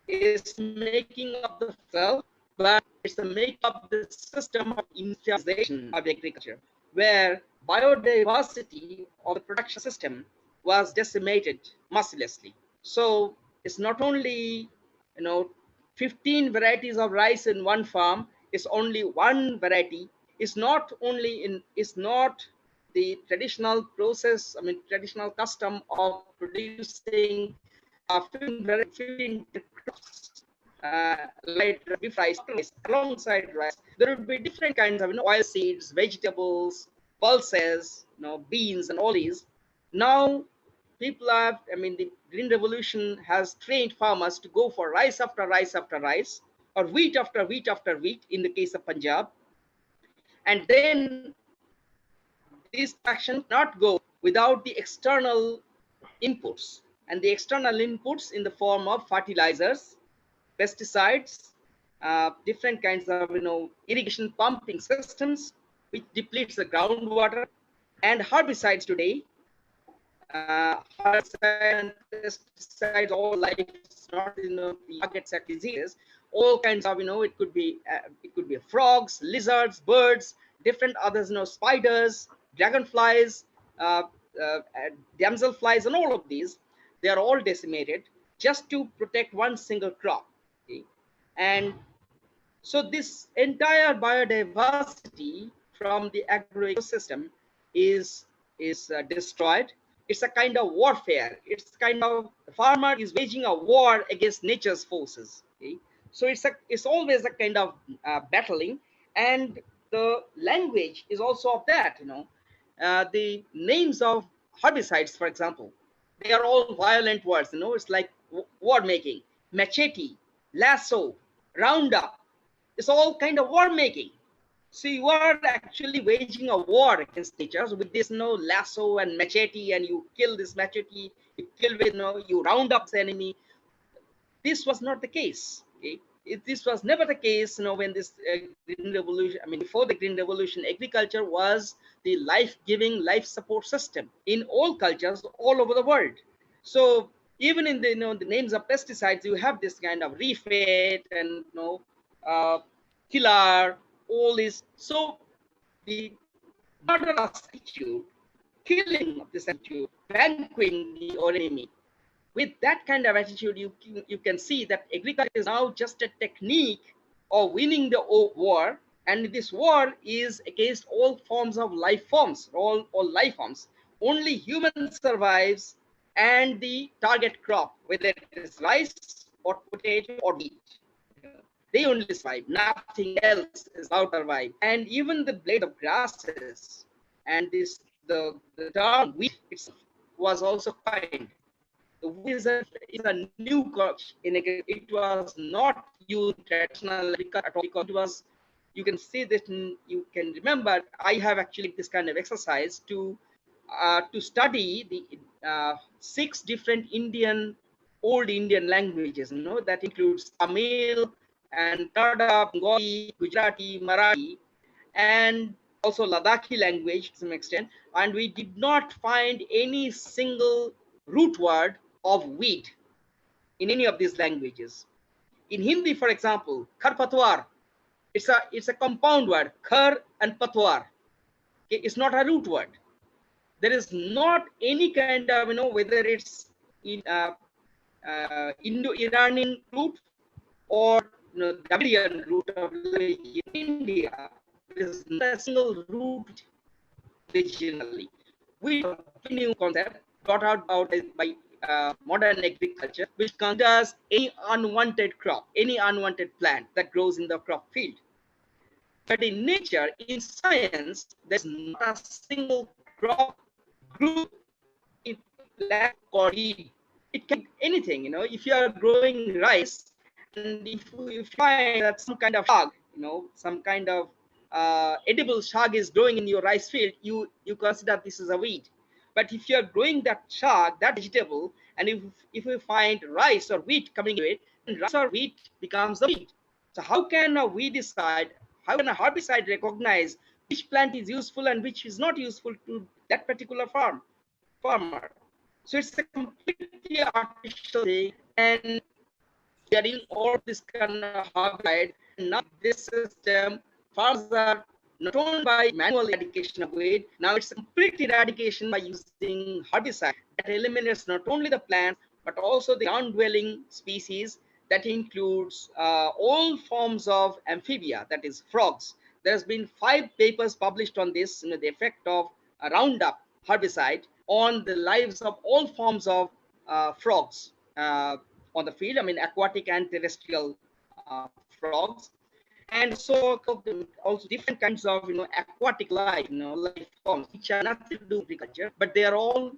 Is making of the self, but it's the make of the system of industrialization of agriculture, where biodiversity of the production system was decimated mercilessly. So it's not only 15 varieties of rice in one farm, it's only one variety. It's not the traditional process, traditional custom of producing 15 crops, like beef rice, alongside rice. There would be different kinds of oil seeds, vegetables, pulses, beans, and all these. Now, the Green Revolution has trained farmers to go for rice after rice after rice, or wheat after wheat after wheat in the case of Punjab. And then this action cannot go without the external inputs, and the external inputs in the form of fertilizers, pesticides, different kinds of irrigation pumping systems, which depletes the groundwater, and herbicides today. Herbicides and pesticides, all life, not the targets at diseases, all kinds of it could be frogs, lizards, birds, different others, spiders, dragonflies, uh, uh, damselflies, and all of these. They are all decimated just to protect one single crop. Okay? And so this entire biodiversity from the agro ecosystem is destroyed. It's a kind of warfare. It's kind of, the farmer is waging a war against nature's forces. Okay? So it's always a kind of battling, and the language is also of that. The names of herbicides, for example, they are all violent words. It's like war making, machete, lasso, roundup. It's all kind of war making. So you are actually waging a war against nature with this lasso and machete, and you kill this machete, you kill with you round up the enemy. This was not the case. Okay? This was never the case. When this green revolution, before the green revolution, agriculture was the life-giving, life support system in all cultures all over the world. So even in the names of pesticides, you have this kind of refate and uh, killer, all this. So the murderous attitude, killing of this attitude, vanquishing the enemy. With that kind of attitude, you can see that agriculture is now just a technique of winning the war, and this war is against all forms of life forms, all life forms. Only human survives, and the target crop, whether it is rice or potato or wheat, they only survive. Nothing else is allowed to survive. And even the blade of grasses and the term wheat itself was also coined. The wheat is a new crop in agriculture. It was not used in traditional agriculture at all, because it was, you can see that you can remember, I have actually this kind of exercise to study the 6 different Indian old Indian languages, that includes Tamil and Kannada, Bengali, Gujarati, Marathi, and also Ladakhi language to some extent. And we did not find any single root word of wheat in any of these languages. In Hindi, for example, kharpatwar, it's a compound word, khar and patwar. Okay, it's not a root word. There is not any kind of, whether it's in Indo-Iranian root or Dravidian root of language in India. There is not a single root originally. We have a new concept brought out by modern agriculture, which considers any unwanted crop, any unwanted plant that grows in the crop field. But in nature, in science, there's not a single crop group in plant or seed. It can be anything, if you are growing rice and if you find that some kind of shag, some kind of edible shag is growing in your rice field, you consider this is a weed. But if you are growing that shag, that vegetable, and if you find rice or wheat coming to it, then rice or wheat becomes a weed. So how can a weedicide, how can a herbicide recognize which plant is useful and which is not useful to that particular farmer? So it's a completely artificial thing, and getting all this kind of herbicide. Now this system, farmers are not only by manual eradication of weed, now it's a complete eradication by using herbicide that eliminates not only the plants but also the ground-dwelling species. That includes all forms of amphibia, that is frogs. There has been 5 papers published on this, the effect of a Roundup herbicide on the lives of all forms of frogs on the field. I mean, aquatic and terrestrial frogs, and so also different kinds of aquatic life, life forms which are nothing to do with agriculture, but they are all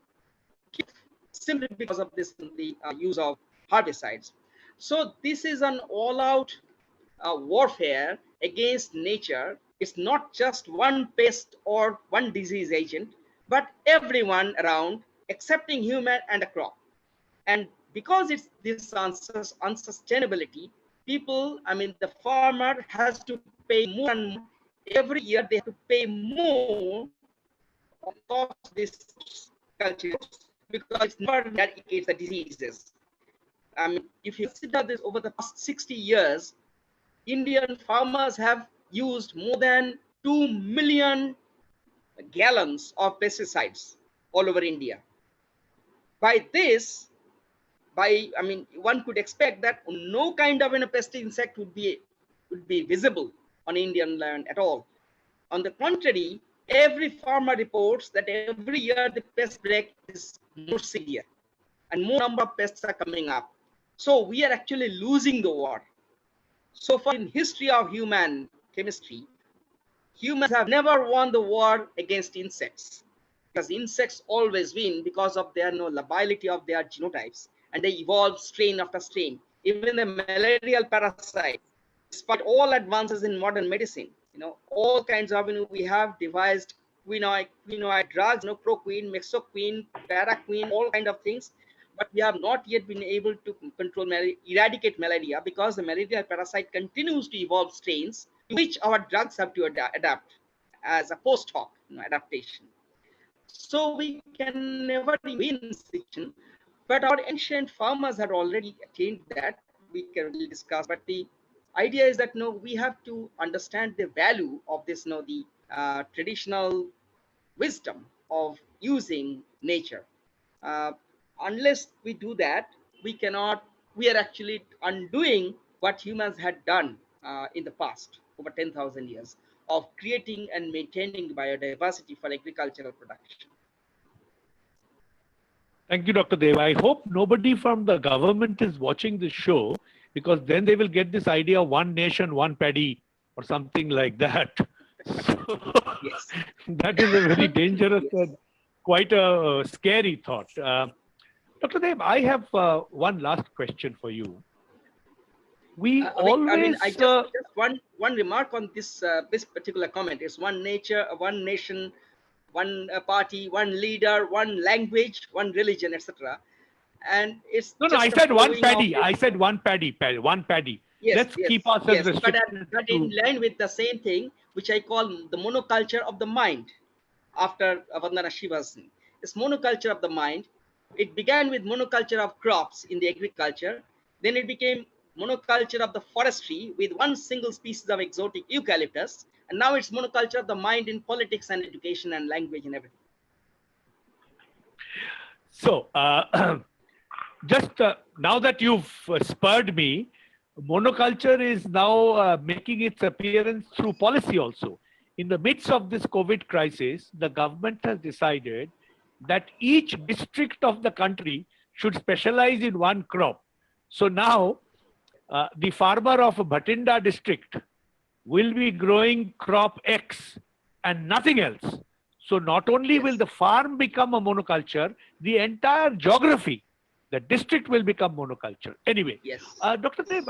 killed simply because of this the use of herbicides. So this is an all-out warfare against nature. It's not just one pest or one disease agent, but everyone around, excepting human and a crop. And because it's this unsustainability, people, I mean, the farmer has to pay more and more. Every year they have to pay more of this culture because it's never eradicates the diseases. I mean, if you consider this over the past 60 years, Indian farmers have used more than 2 million gallons of pesticides all over India. By this, I mean, one could expect that no kind of pest insect would be visible on Indian land at all. On the contrary, every farmer reports that every year the pest break is more severe and more number of pests are coming up. So we are actually losing the war. So far in history of human chemistry, humans have never won the war against insects, because insects always win because of their lability of their genotypes, and they evolve strain after strain. Even the malarial parasite, despite all advances in modern medicine, all kinds of we have devised quinoid drugs, proquine, mexoquine, paraquine, all kind of things, but we have not yet been able to eradicate malaria because the malarial parasite continues to evolve strains to which our drugs have to adapt as a post hoc adaptation. So we can never win this situation, but our ancient farmers had already attained that. We can discuss, but the idea is that we have to understand the value of this the traditional wisdom of using nature. Unless we do that, we are actually undoing what humans had done in the past over 10,000 years of creating and maintaining biodiversity for agricultural production. Thank you, Dr. Dev. I hope nobody from the government is watching this show, because then they will get this idea of one nation, one paddy or something like that. So, Yes. that is a very dangerous and quite a scary thought. Dr. Dev, I have one last question for you. We always... just one remark on this particular comment. It's one nature, one nation, one party, one leader, one language, one religion, etc. and it's No, just I a said one flowing of paddy. it. I said one paddy, one paddy. Yes, Let's yes, keep ourselves yes. restricted But in to. line with the same thing, which I call the monoculture of the mind, after Vandana Shivasan. It's monoculture of the mind. It began with monoculture of crops in the agriculture. Then it became monoculture of the forestry with one single species of exotic eucalyptus. And now it's monoculture of the mind in politics and education and language and everything. So, just now that you've spurred me, monoculture is now making its appearance through policy also. In the midst of this COVID crisis, the government has decided that each district of the country should specialize in one crop. So now, the farmer of Bhatinda district will be growing crop X and nothing else. So not only will Yes. the farm become a monoculture, the entire geography, the district will become monoculture. Anyway, Yes. Dr. Deb,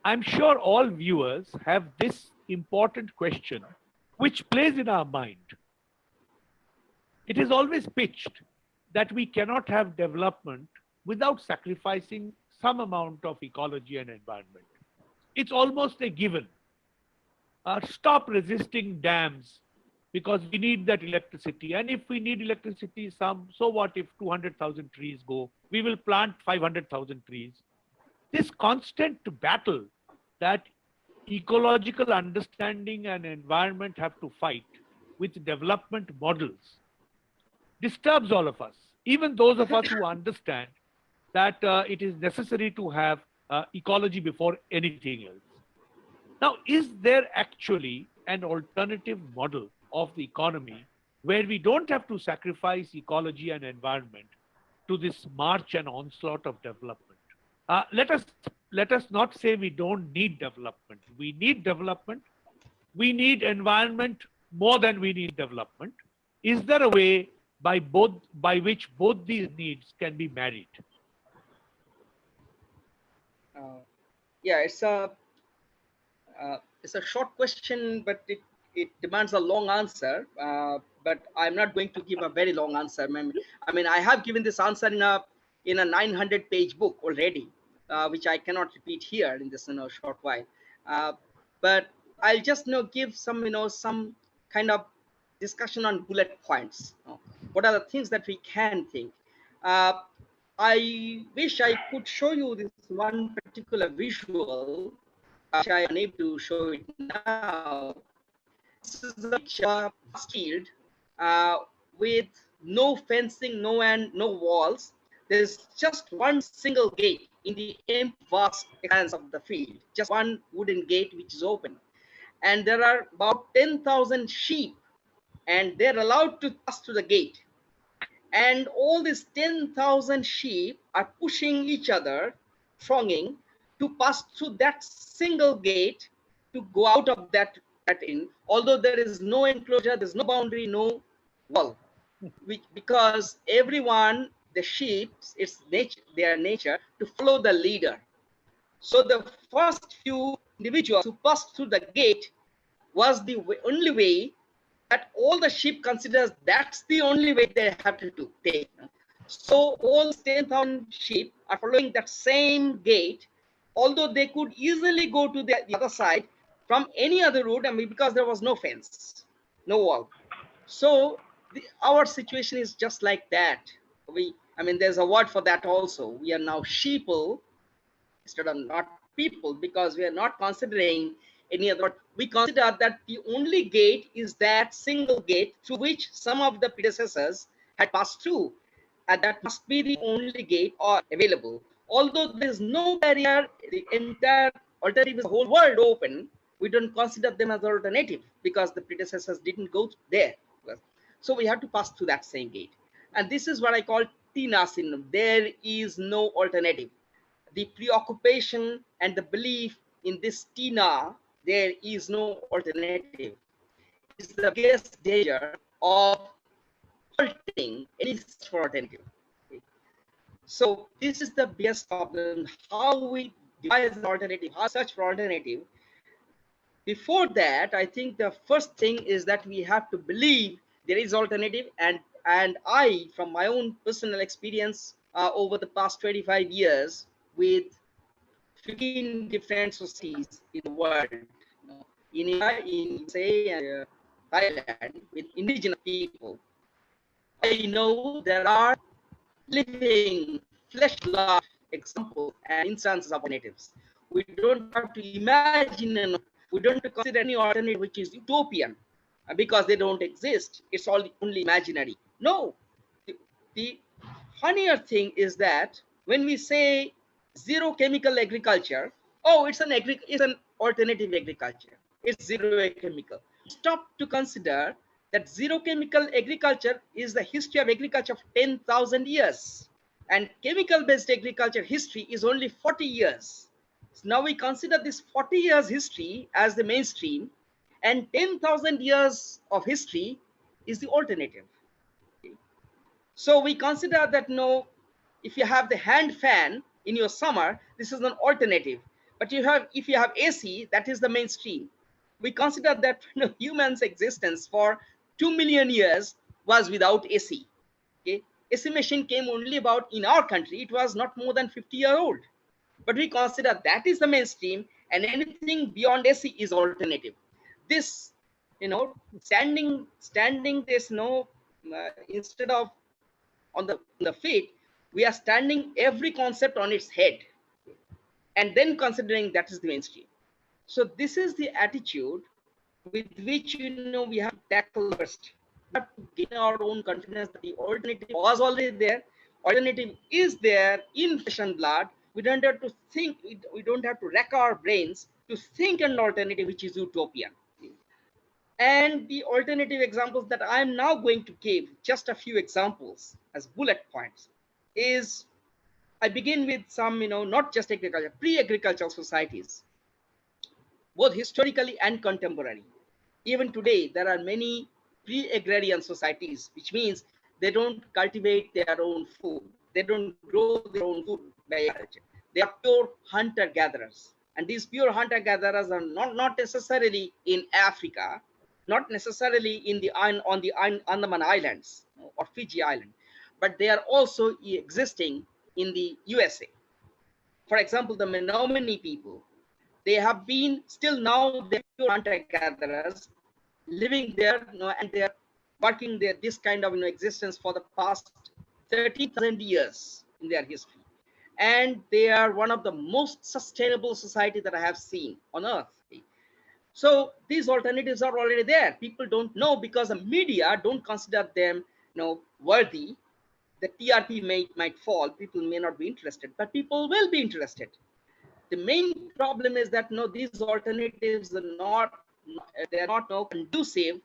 I'm sure all viewers have this important question which plays in our mind. It is always pitched that we cannot have development without sacrificing some amount of ecology and environment. It's almost a given. Stop resisting dams because we need that electricity. And if we need electricity, so what if 200,000 trees go? We will plant 500,000 trees. This constant battle that ecological understanding and environment have to fight with development models disturbs all of us, even those of us who understand that it is necessary to have ecology before anything else. Now, is there actually an alternative model of the economy where we don't have to sacrifice ecology and environment to this march and onslaught of development? Let us not say we don't need development. We need development. We need environment more than we need development. Is there a way by which both these needs can be married? Uh, yeah, it's a short question, but it demands a long answer. But I'm not going to give a very long answer. I mean, I have given this answer in a 900-page book already, which I cannot repeat here in this short while. Uh, but I'll just give some kind of discussion on bullet points. What are the things that we can think? Uh, I wish I could show you this one particular visual, which I am unable to show it now. This is a picture field with no fencing, no walls. There's just one single gate in the vast expanse of the field, just one wooden gate which is open. And there are about 10,000 sheep, and they're allowed to pass through the gate. And all these 10,000 sheep are pushing each other, thronging to pass through that single gate to go out of that inn. Although there is no enclosure, there's no boundary, no wall, because everyone, the sheep, it's nature, their nature to follow the leader. So the first few individuals who passed through the gate was the only way that all the sheep considers that's the only way they have to take. So all 10,000 sheep are following that same gate, although they could easily go to the other side from any other route, because there was no fence, no wall. So our situation is just like that. There's a word for that also. We are now sheeple instead of not people, because we are not considering any other. We consider that the only gate is that single gate through which some of the predecessors had passed through, and that must be the only gate or available. Although there is no barrier, the entire alternative is the whole world open. We don't consider them as alternative because the predecessors didn't go there. So we have to pass through that same gate, and this is what I call Tina syndrome. There is no alternative. The preoccupation and the belief in this Tina, there is no alternative, is the biggest danger of halting any such alternative. Okay. So this is the biggest problem, how we devise an alternative, how search for alternative. Before that, I think the first thing is that we have to believe there is alternative, and I, from my own personal experience, over the past 25 years with 15 different societies in the world. In India, in USA, and Thailand, with indigenous people. I know there are living flesh life examples and instances of alternatives. We don't have to imagine, we don't have to consider any alternative which is utopian because they don't exist. It's all only imaginary. No, the funnier thing is that when we say zero chemical agriculture, oh, it's an alternative agriculture. It's zero chemical. Stop to consider that zero chemical agriculture is the history of agriculture of 10,000 years, and chemical based agriculture history is only 40 years. So now we consider this 40 years history as the mainstream, and 10,000 years of history is the alternative. So we consider that no, if you have the hand fan in your summer, this is an alternative. But if you have AC, that is the mainstream. We consider that humans' existence for 2 million years was without AC. Okay, AC machine came only about in our country. It was not more than 50-year old. But we consider that is the mainstream, and anything beyond AC is alternative. This, standing this instead of on the feet, we are standing every concept on its head and then considering that is the mainstream. So this is the attitude with which we have to tackle first. We have to gain our own confidence that the alternative was already there. Alternative is there in flesh and blood. We don't have to think. We don't have to rack our brains to think an alternative which is utopian. And the alternative examples that I am now going to give, just a few examples as bullet points, is I begin with some, not just agriculture, pre-agricultural societies, both historically and contemporary. Even today, there are many pre-agrarian societies, which means they don't cultivate their own food. They don't grow their own food by agriculture. They are pure hunter-gatherers. And these pure hunter-gatherers are not necessarily in Africa, not necessarily on the Andaman Islands or Fiji Island, but they are also existing in the USA. For example, the Menominee people, they have been still now they're pure hunter-gatherers living there, and they're working there this kind of existence for the past 13,000 years in their history. And they are one of the most sustainable society that I have seen on earth. So these alternatives are already there. People don't know because the media don't consider them worthy. The TRP might fall. People may not be interested, but people will be interested. The main problem is that these alternatives are not conducive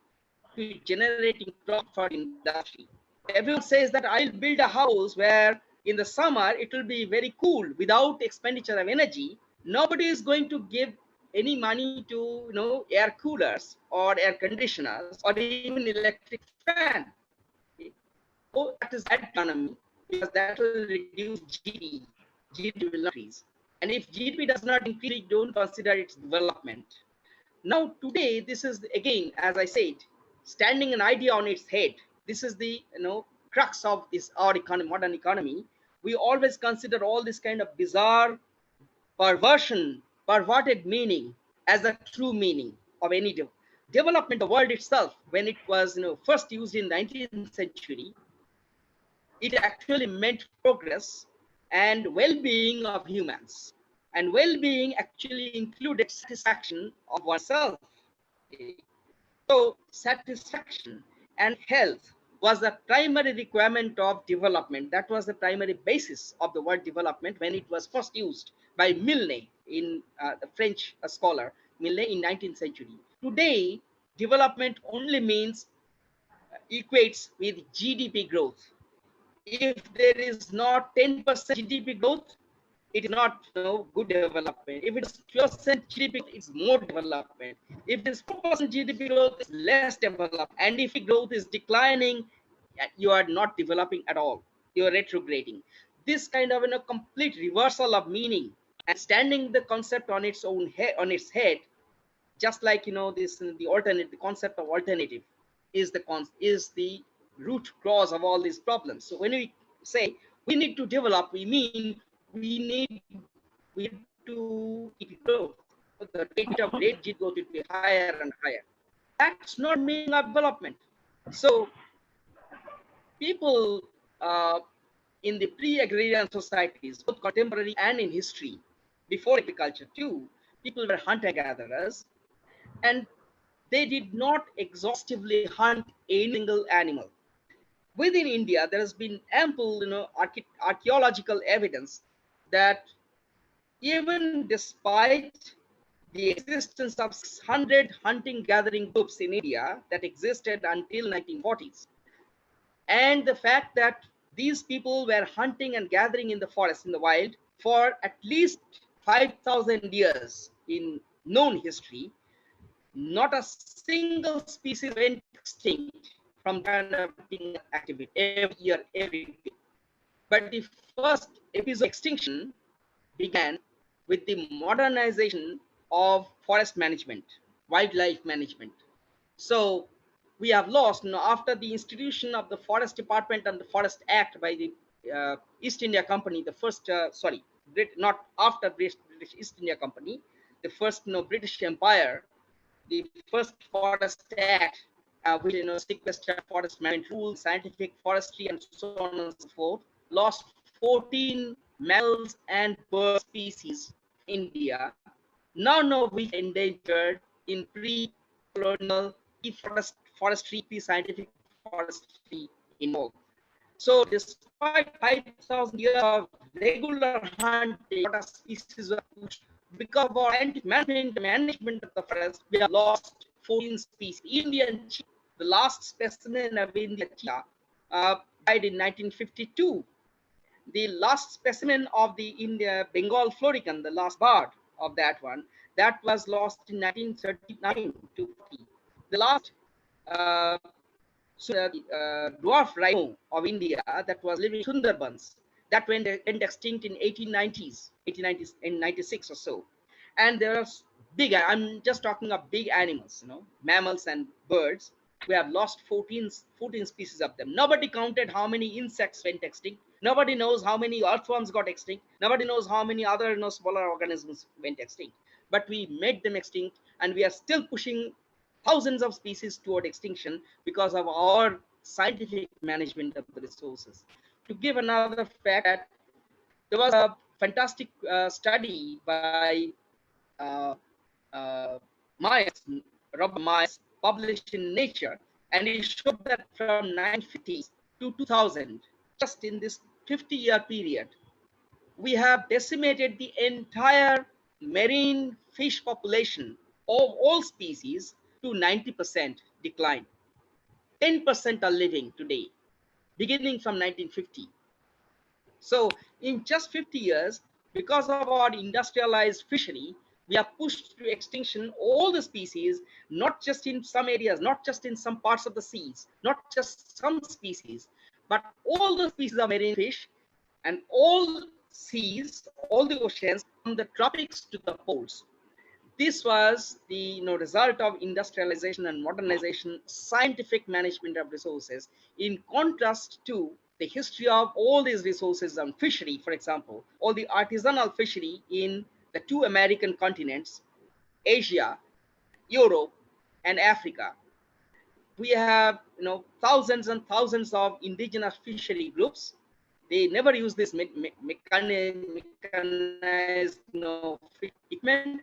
to generating profit for industry. Everyone says that I'll build a house where in the summer it will be very cool without expenditure of energy. Nobody is going to give any money to air coolers or air conditioners or even electric fan. So that is bad economy, because that will reduce GDP. GDP will not increase. And if GDP does not increase, we don't consider its development. Now today, this is again, as I said, standing an idea on its head. This is the crux of this our economy, modern economy. We always consider all this kind of bizarre perverted meaning as the true meaning of any development. The word itself, when it was first used in the 19th century, it actually meant progress and well-being of humans. And well-being actually included satisfaction of oneself. So satisfaction and health was the primary requirement of development. That was the primary basis of the word development when it was first used by Milne, in the French scholar Milne in 19th century. Today, development only means equates with GDP growth. If there is not 10% GDP growth, it is not good development. If it's 12% GDP, it's more development. If it's 4% GDP growth, it's less development. And if growth is declining, you are not developing at all. You are retrograding. This kind of complete reversal of meaning and standing the concept on its own head, just like the concept of alternative is the root cause of all these problems. So when we say we need to develop. We mean we need to keep growth. The rate of growth will be higher and higher. That's not meaning of development. So people in the pre-agrarian societies, both contemporary and in history, before agriculture too, people were hunter-gatherers, and they did not exhaustively hunt any single animal. Within India, there has been ample, archaeological evidence that even despite the existence of 600 hunting-gathering groups in India that existed until 1940s, and the fact that these people were hunting and gathering in the forest, in the wild, for at least 5,000 years in known history, not a single species went extinct from that kind of hunting activity every year, every day. But the first episode of extinction began with the modernization of forest management, wildlife management. So we have lost, after the institution of the Forest Department and the Forest Act by the East India Company, the first, not after British East India Company, the first, British Empire, the first Forest Act, which sequestered forest management rules, scientific forestry, and so on and so forth, lost 14 mammals and bird species in India, none of which endangered in pre-colonial, forestry, pre-scientific forestry involved. So despite 5,000 years of regular hunting, what a species were pushed because of our management of the forest, we have lost 14 species. Indian cheetah, the last specimen of Indian cheetah, died in 1952. The last specimen of the India Bengal florican, the last bird of that one, that was lost in 1939 to 40. The last dwarf rhino of India that was living in Sundarbans, that went extinct in 1890s, 1890s, in 96 or so. And there are big, I'm just talking of big animals, mammals and birds. We have lost 14 species of them. Nobody counted how many insects went extinct. Nobody knows how many earthworms got extinct. Nobody knows how many other smaller organisms went extinct. But we made them extinct, and we are still pushing thousands of species toward extinction because of our scientific management of the resources. To give another fact, that there was a fantastic study by uh, uh, Myers, Robert Myers, published in Nature, and it showed that from 1950s to 2000, just in this 50-year period, we have decimated the entire marine fish population of all species to 90% decline. 10% are living today, beginning from 1950. So in just 50 years, because of our industrialized fishery, we have pushed to extinction all the species, not just in some areas, not just in some parts of the seas, not just some species, but all the species of marine fish and all seas, all the oceans, from the tropics to the poles. This was the result of industrialization and modernization, scientific management of resources, in contrast to the history of all these resources on fishery, for example, all the artisanal fishery in the two American continents, Asia, Europe, and Africa. We have thousands and thousands of indigenous fishery groups. They never use this mechanized equipment,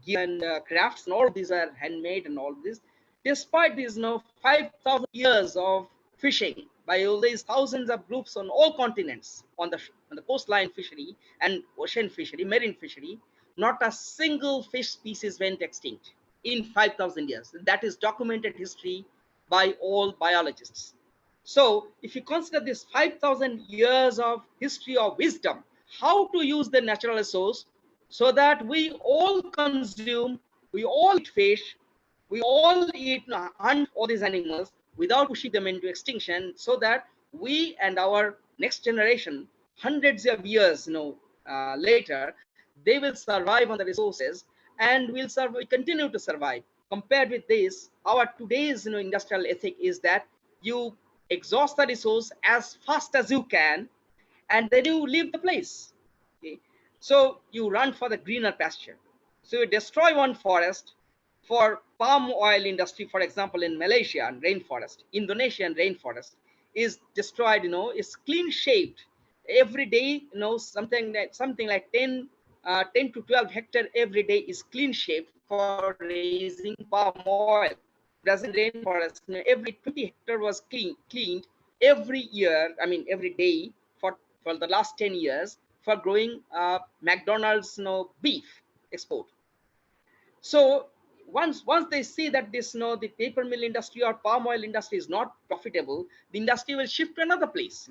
gear and crafts, and all of these are handmade, and all of this. Despite these 5,000 years of fishing by all these thousands of groups on all continents, on the coastline fishery and ocean fishery, marine fishery, not a single fish species went extinct in 5,000 years. That is documented history by all biologists. So if you consider this 5,000 years of history of wisdom, how to use the natural resource so that we all consume, we all eat fish, we all hunt all these animals without pushing them into extinction, so that we and our next generation, hundreds of years later, they will survive on the resources, and will continue to survive. Compared with this, our today's industrial ethic is that you exhaust the resource as fast as you can, and then you leave the place. Okay, so you run for the greener pasture. So you destroy one forest for palm oil industry, for example, in Malaysia and rainforest, Indonesian rainforest is destroyed. It's clean shaped every day. Something like 10 to 12 hectare every day is clean shaped for raising palm oil. Whereas in rainforest, every 20 hectare was cleaned every year. I mean, every day for the last 10 years for growing McDonald's beef export. So once they see that this the paper mill industry or palm oil industry is not profitable, the industry will shift to another place,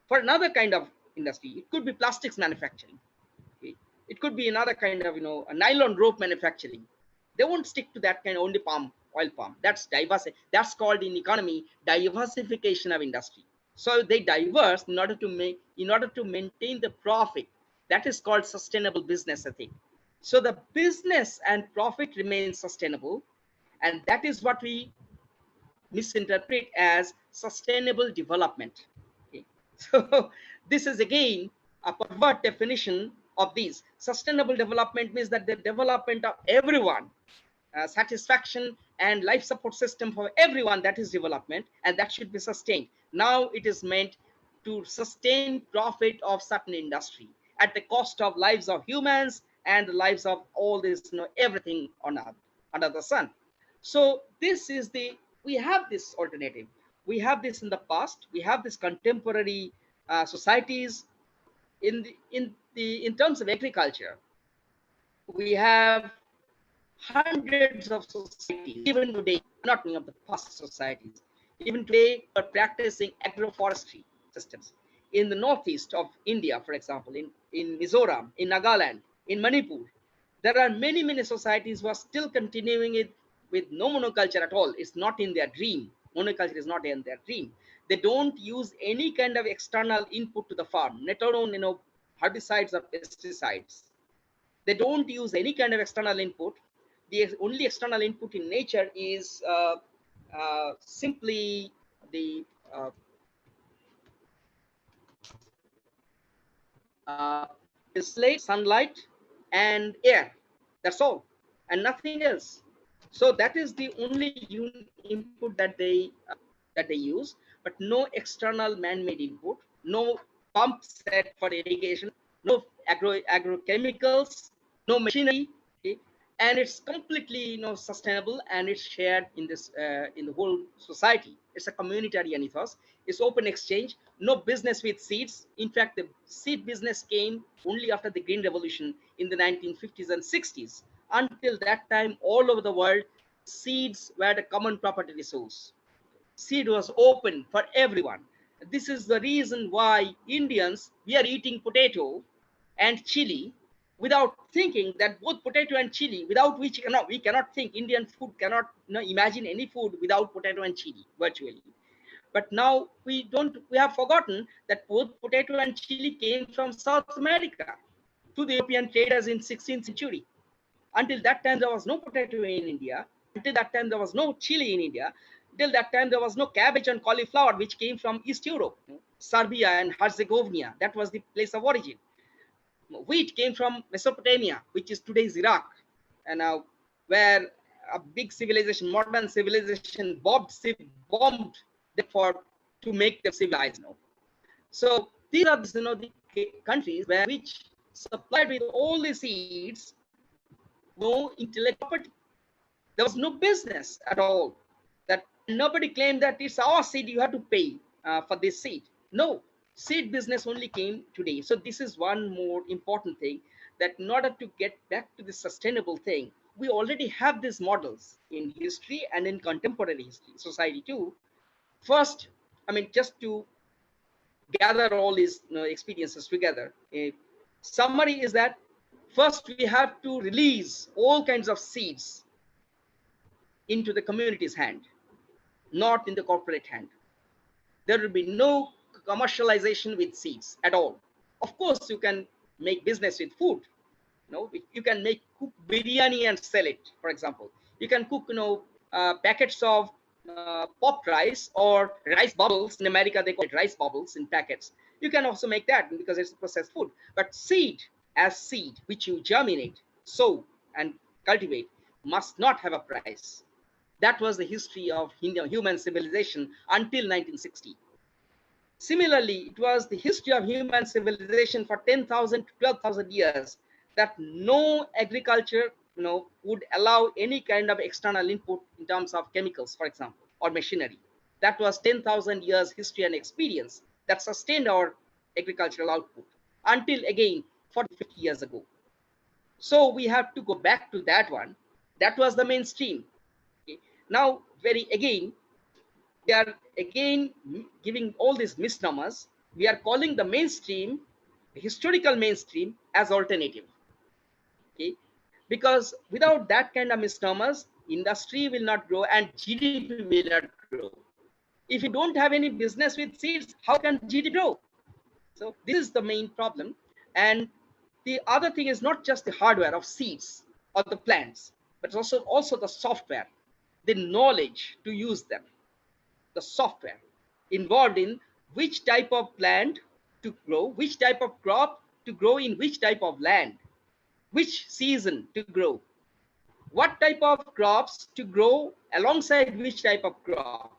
for another kind of industry. It could be plastics manufacturing. Okay? It could be another kind of a nylon rope manufacturing. They won't stick to that kind of only palm. That's diversity. That's called in economy diversification of industry. So they diverse in order to maintain the profit. That is called sustainable business ethic. So the business and profit remain sustainable, and that is what we misinterpret as sustainable development. Okay. So this is again a pervert definition of these. Sustainable development means that the development of everyone, satisfaction and life support system for everyone, that is development, and that should be sustained. Now it is meant to sustain profit of certain industry at the cost of lives of humans and the lives of all this, everything on earth, under the sun. So this is we have this alternative. We have this in the past. We have this contemporary societies in terms of agriculture. We have hundreds of societies even today. I'm not talking of the past societies. Even today, are practicing agroforestry systems in the northeast of India, for example, in Mizoram, in Nagaland, in Manipur. There are many societies who are still continuing it with no monoculture at all. It's not in their dream. Monoculture is not in their dream. They don't use any kind of external input to the farm, let alone herbicides or pesticides. They don't use any kind of external input. The only external input in nature is simply the sunlight and air. That's all, and nothing else. So that is the only input that they use, but no external man-made input, no pump set for irrigation, no agrochemicals, no machinery. Okay? And it's completely sustainable, and it's shared in this in the whole society. It's a communitarian ethos. It's open exchange, no business with seeds. In fact, the seed business came only after the green revolution in the 1950s and 60s. Until that time, all over the world, seeds were the common property resource. Seed was open for everyone. This is the reason why Indians, we are eating potato and chili without thinking that both potato and chili, without which we cannot think. Indian food cannot imagine any food without potato and chili virtually. But now we have forgotten that both potato and chili came from South America to the European traders in 16th century. Until that time, there was no potato in India. Until that time, there was no chili in India. Till that time, there was no cabbage and cauliflower, which came from East Europe, Serbia and Herzegovina. That was the place of origin. Wheat came from Mesopotamia, which is today's Iraq, and where a big civilization, modern civilization, bombed to make them civilized. So these are the countries which supplied with all the seeds, no intellectual property. There was no business at all. That nobody claimed that it's our seed, you have to pay for this seed. No, seed business only came today. So this is one more important thing, that in order to get back to the sustainable thing, we already have these models in history and in contemporary history, society too. First, just to gather all these experiences together, a summary is that first we have to release all kinds of seeds into the community's hand, not in the corporate hand. There will be no commercialization with seeds at all. Of course, you can make business with food. You can cook biryani and sell it, for example. You can cook packets of popped rice or rice bubbles. In America, they call it rice bubbles in packets. You can also make that because it's processed food. But seed, as seed, which you germinate, sow, and cultivate, must not have a price. That was the history of human civilization until 1960. Similarly, it was the history of human civilization for 10,000 to 12,000 years that no agriculture, would allow any kind of external input in terms of chemicals, for example, or machinery. That was 10,000 years history and experience that sustained our agricultural output until again 40, 50 years ago. So we have to go back to that one. That was the mainstream. Okay. Now, they are again giving all these misnomers. We are calling the mainstream, the historical mainstream, as alternative. Okay, because without that kind of misnomers, industry will not grow and GDP will not grow. If you don't have any business with seeds, how can GDP grow? So this is the main problem. And the other thing is not just the hardware of seeds or the plants, but also the software, the knowledge to use them, the software involved in which type of plant to grow, which type of crop to grow in which type of land, which season to grow, what type of crops to grow alongside which type of crop.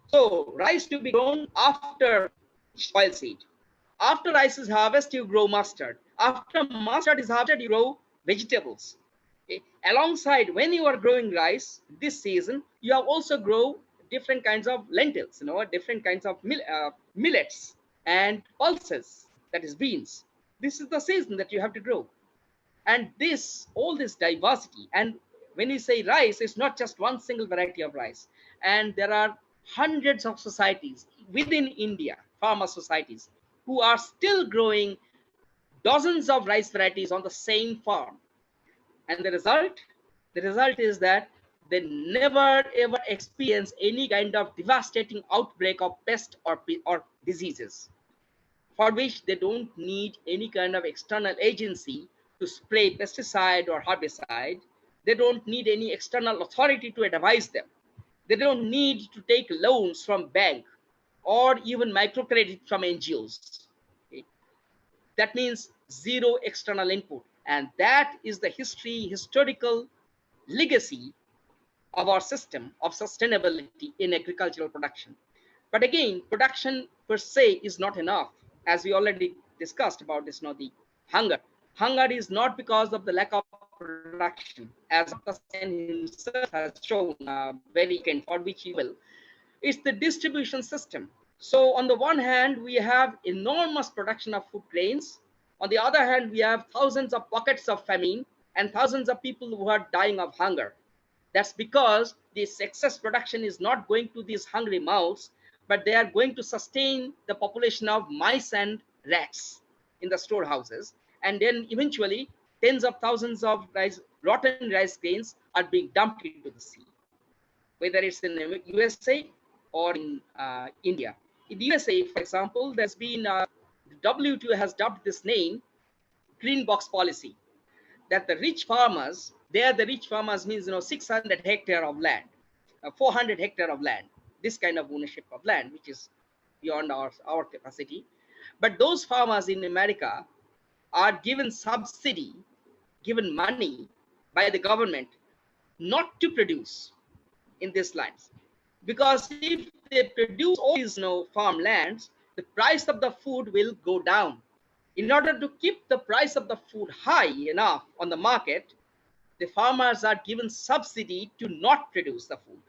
So rice to be grown after oilseed. After rice is harvested, you grow mustard. After mustard is harvested, you grow vegetables. Okay. Alongside, when you are growing rice this season, you have also grow different kinds of lentils, different kinds of millets and pulses, that is beans. This is the season that you have to grow. And all this diversity, and when you say rice, it's not just one single variety of rice. And there are hundreds of societies within India, farmer societies, who are still growing dozens of rice varieties on the same farm. And the result is that they never ever experience any kind of devastating outbreak of pest or diseases, for which they don't need any kind of external agency to spray pesticide or herbicide. They don't need any external authority to advise them. They don't need to take loans from bank or even microcredit from NGOs. Okay. That means zero external input. And that is the historical legacy of our system of sustainability in agricultural production. But again, production per se is not enough. As we already discussed about this, the hunger. Hunger is not because of the lack of production, as Dr. Sen himself has shown very for which he will. It's the distribution system. So on the one hand, we have enormous production of food grains. On the other hand, we have thousands of pockets of famine and thousands of people who are dying of hunger. That's because this excess production is not going to these hungry mouths, but they are going to sustain the population of mice and rats in the storehouses. And then eventually, tens of thousands of rotten rice grains are being dumped into the sea, whether it's in the USA or in India. In the USA, for example, there's been, the WTO has dubbed this name green box policy, that the rich farmers, the rich farmers means 600 hectare of land, 400 hectare of land, this kind of ownership of land, which is beyond our capacity. But those farmers in America are given subsidy, given money by the government not to produce in these lands, because if they produce all these farmlands, the price of the food will go down. In order to keep the price of the food high enough on the market, the farmers are given subsidy to not produce the food.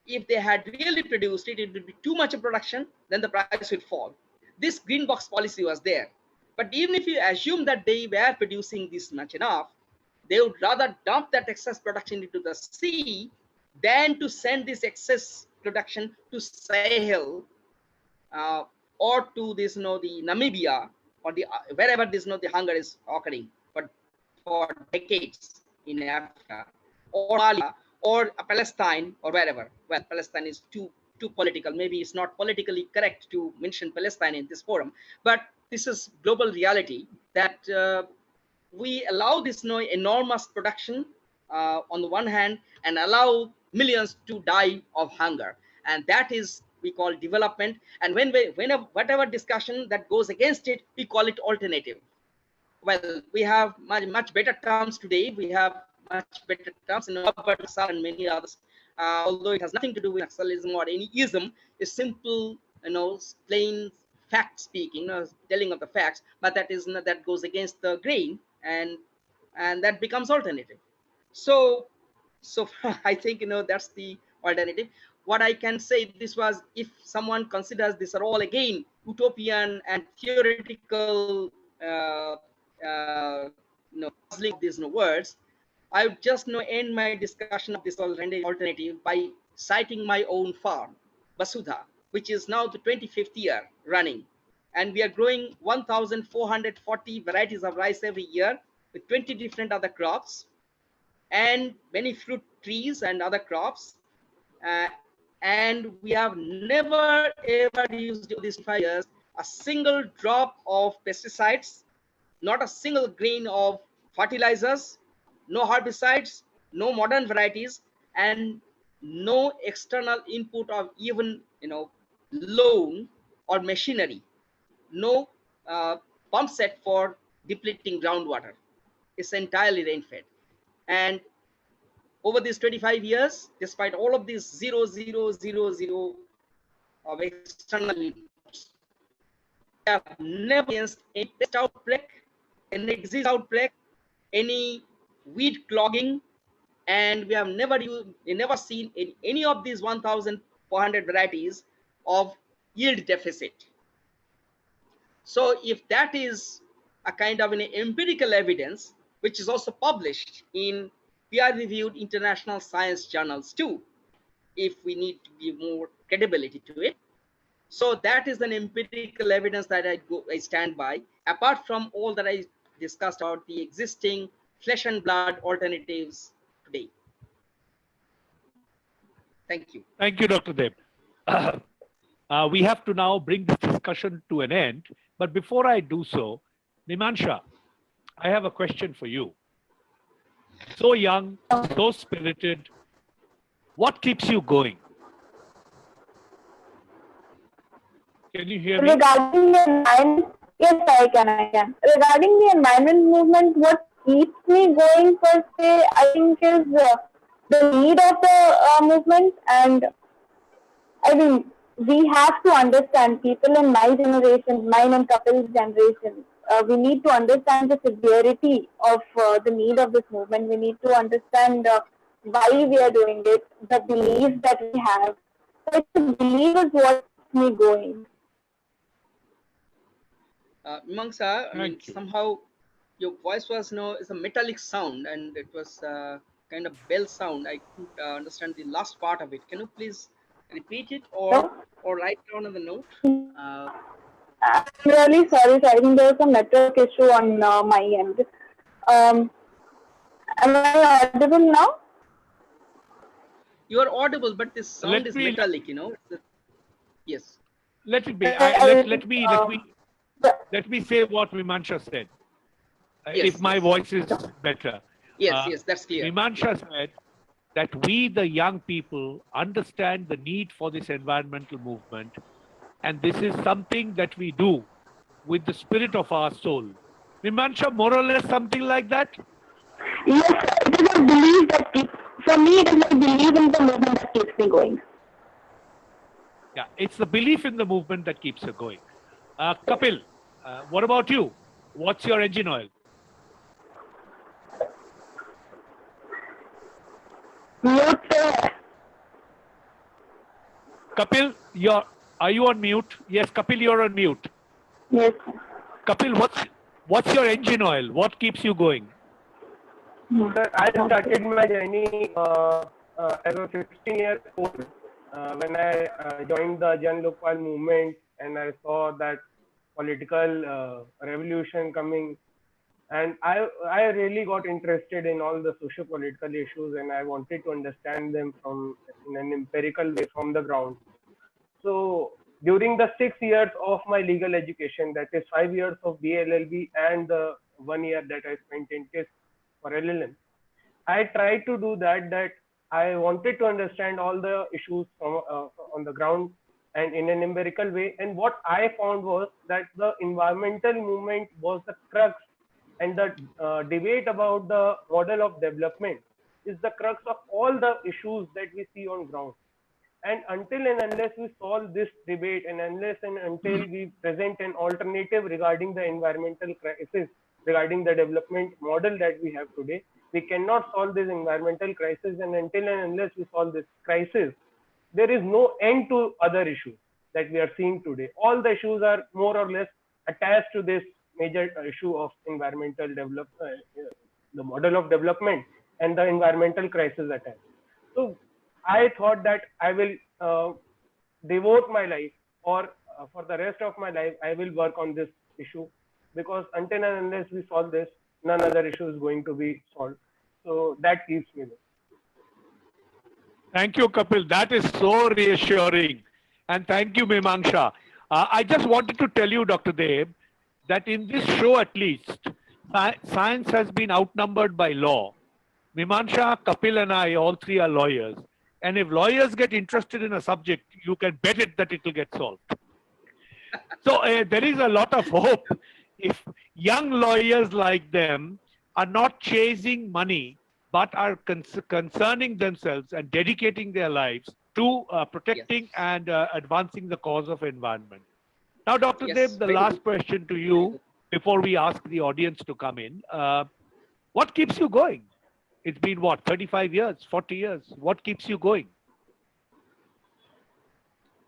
If they had really produced it, it would be too much of production, then the price would fall. This green box policy was there. But even if you assume that they were producing this much enough, they would rather dump that excess production into the sea than to send this excess production to Sahel or to this, the Namibia or the wherever this, the hunger is occurring for decades in Africa or Somalia or Palestine or wherever. Well, Palestine is too political. Maybe it's not politically correct to mention Palestine in this forum, but this is global reality that we allow this enormous production on the one hand and allow millions to die of hunger, and that is we call development. And whenever whatever discussion that goes against it, we call it alternative. Well, we have much better terms today. We have much better terms, urban Naxal and many others. Although it has nothing to do with Naxalism or any ism, it's simple, plain fact speaking, telling of the facts. But that is that goes against the grain, and that becomes alternative. So I think that's the alternative. What I can say, this was, if someone considers this are all again utopian and theoretical puzzling these words, I would just end my discussion of this alternative by citing my own farm, Basudha, which is now the 25th year running, and we are growing 1,440 varieties of rice every year with 20 different other crops and many fruit trees and other crops. Uh, and we have never ever used in these 5 years a single drop of pesticides, not a single grain of fertilizers, no herbicides, no modern varieties, and no external input of even loan or machinery, no pump set for depleting groundwater. It's entirely rain fed. And over these 25 years, despite all of these 0, 0, 0, 0 of external inputs, we have never experienced any pest outbreak, any disease outbreak, any weed clogging, and we have never seen in any of these 1,400 varieties of yield deficit. So if that is a kind of an empirical evidence, which is also published in peer-reviewed international science journals too, if we need to give more credibility to it. So that is an empirical evidence that I stand by, apart from all that I discussed about the existing flesh and blood alternatives today. Thank you. Thank you, Dr. Deb. We have to now bring this discussion to an end. But before I do so, Nimansha, I have a question for you. So young, so spirited, what keeps you going? Can you hear me? Regarding the environment, yes, I can. Regarding the environment movement, what keeps me going per se, I think is the need of the movement. And I mean, we have to understand, people in my generation, mine and Kapil's generation, we need to understand the severity of the need of this movement. We need to understand why we are doing it, the belief that we have. So it's the belief is what keeps me going. Mimangsa, I mean, somehow your voice was is a metallic sound, and it was kind of bell sound. I couldn't understand the last part of it. Can you please repeat it or write down on the note? I'm really sorry. I think there was a network issue on my end. Am I audible now? You are audible, but this sound is metallic. Yes. Let it be. Let me say what Mimansha said. Yes, if my voice is better. Yes, that's clear. Mimansha said that we, the young people, understand the need for this environmental movement, and this is something that we do with the spirit of our soul. Mimansha, more or less something like that? Yes, it is a belief that keeps, for me, it is a belief in the movement that keeps me going. Yeah, it's the belief in the movement that keeps you going. Kapil, what about you? What's your engine oil? Mute. Kapil, are you on mute? Yes, Kapil, you're on mute. Yes. Kapil, what's your engine oil? What keeps you going? Sir, I started my journey as a 16-year-old when I joined the Jan Lokpal movement, and I saw that political revolution coming. And I really got interested in all the socio-political issues, and I wanted to understand them in an empirical way from the ground. So during the 6 years of my legal education, that is 5 years of BLLB and the 1 year that I spent in KISS for LLM, I tried to do that I wanted to understand all the issues on the ground and in an empirical way. And what I found was that the environmental movement was the crux, and the debate about the model of development is the crux of all the issues that we see on ground. And until and unless we solve this debate, and unless and until we present an alternative regarding the environmental crisis, regarding the development model that we have today, we cannot solve this environmental crisis. And until and unless we solve this crisis, there is no end to other issues that we are seeing today. All the issues are more or less attached to this major issue of environmental development, the model of development, and the environmental crisis attached. So I thought that I will devote my life, or for the rest of my life, I will work on this issue, because until and unless we solve this, none other issue is going to be solved. So that keeps me there. Thank you, Kapil. That is so reassuring. And thank you, Mimangsha. I just wanted to tell you, Dr. Deb, that in this show at least, science has been outnumbered by law. Mimangsha, Kapil and I, all three are lawyers. And if lawyers get interested in a subject, you can bet it that it will get solved. So there is a lot of hope if young lawyers like them are not chasing money, but are concerning themselves and dedicating their lives to protecting and advancing the cause of environment. Now, Dr. Deb, the last question to you before we ask the audience to come in. What keeps you going? It's been what, 35 years, 40 years? What keeps you going?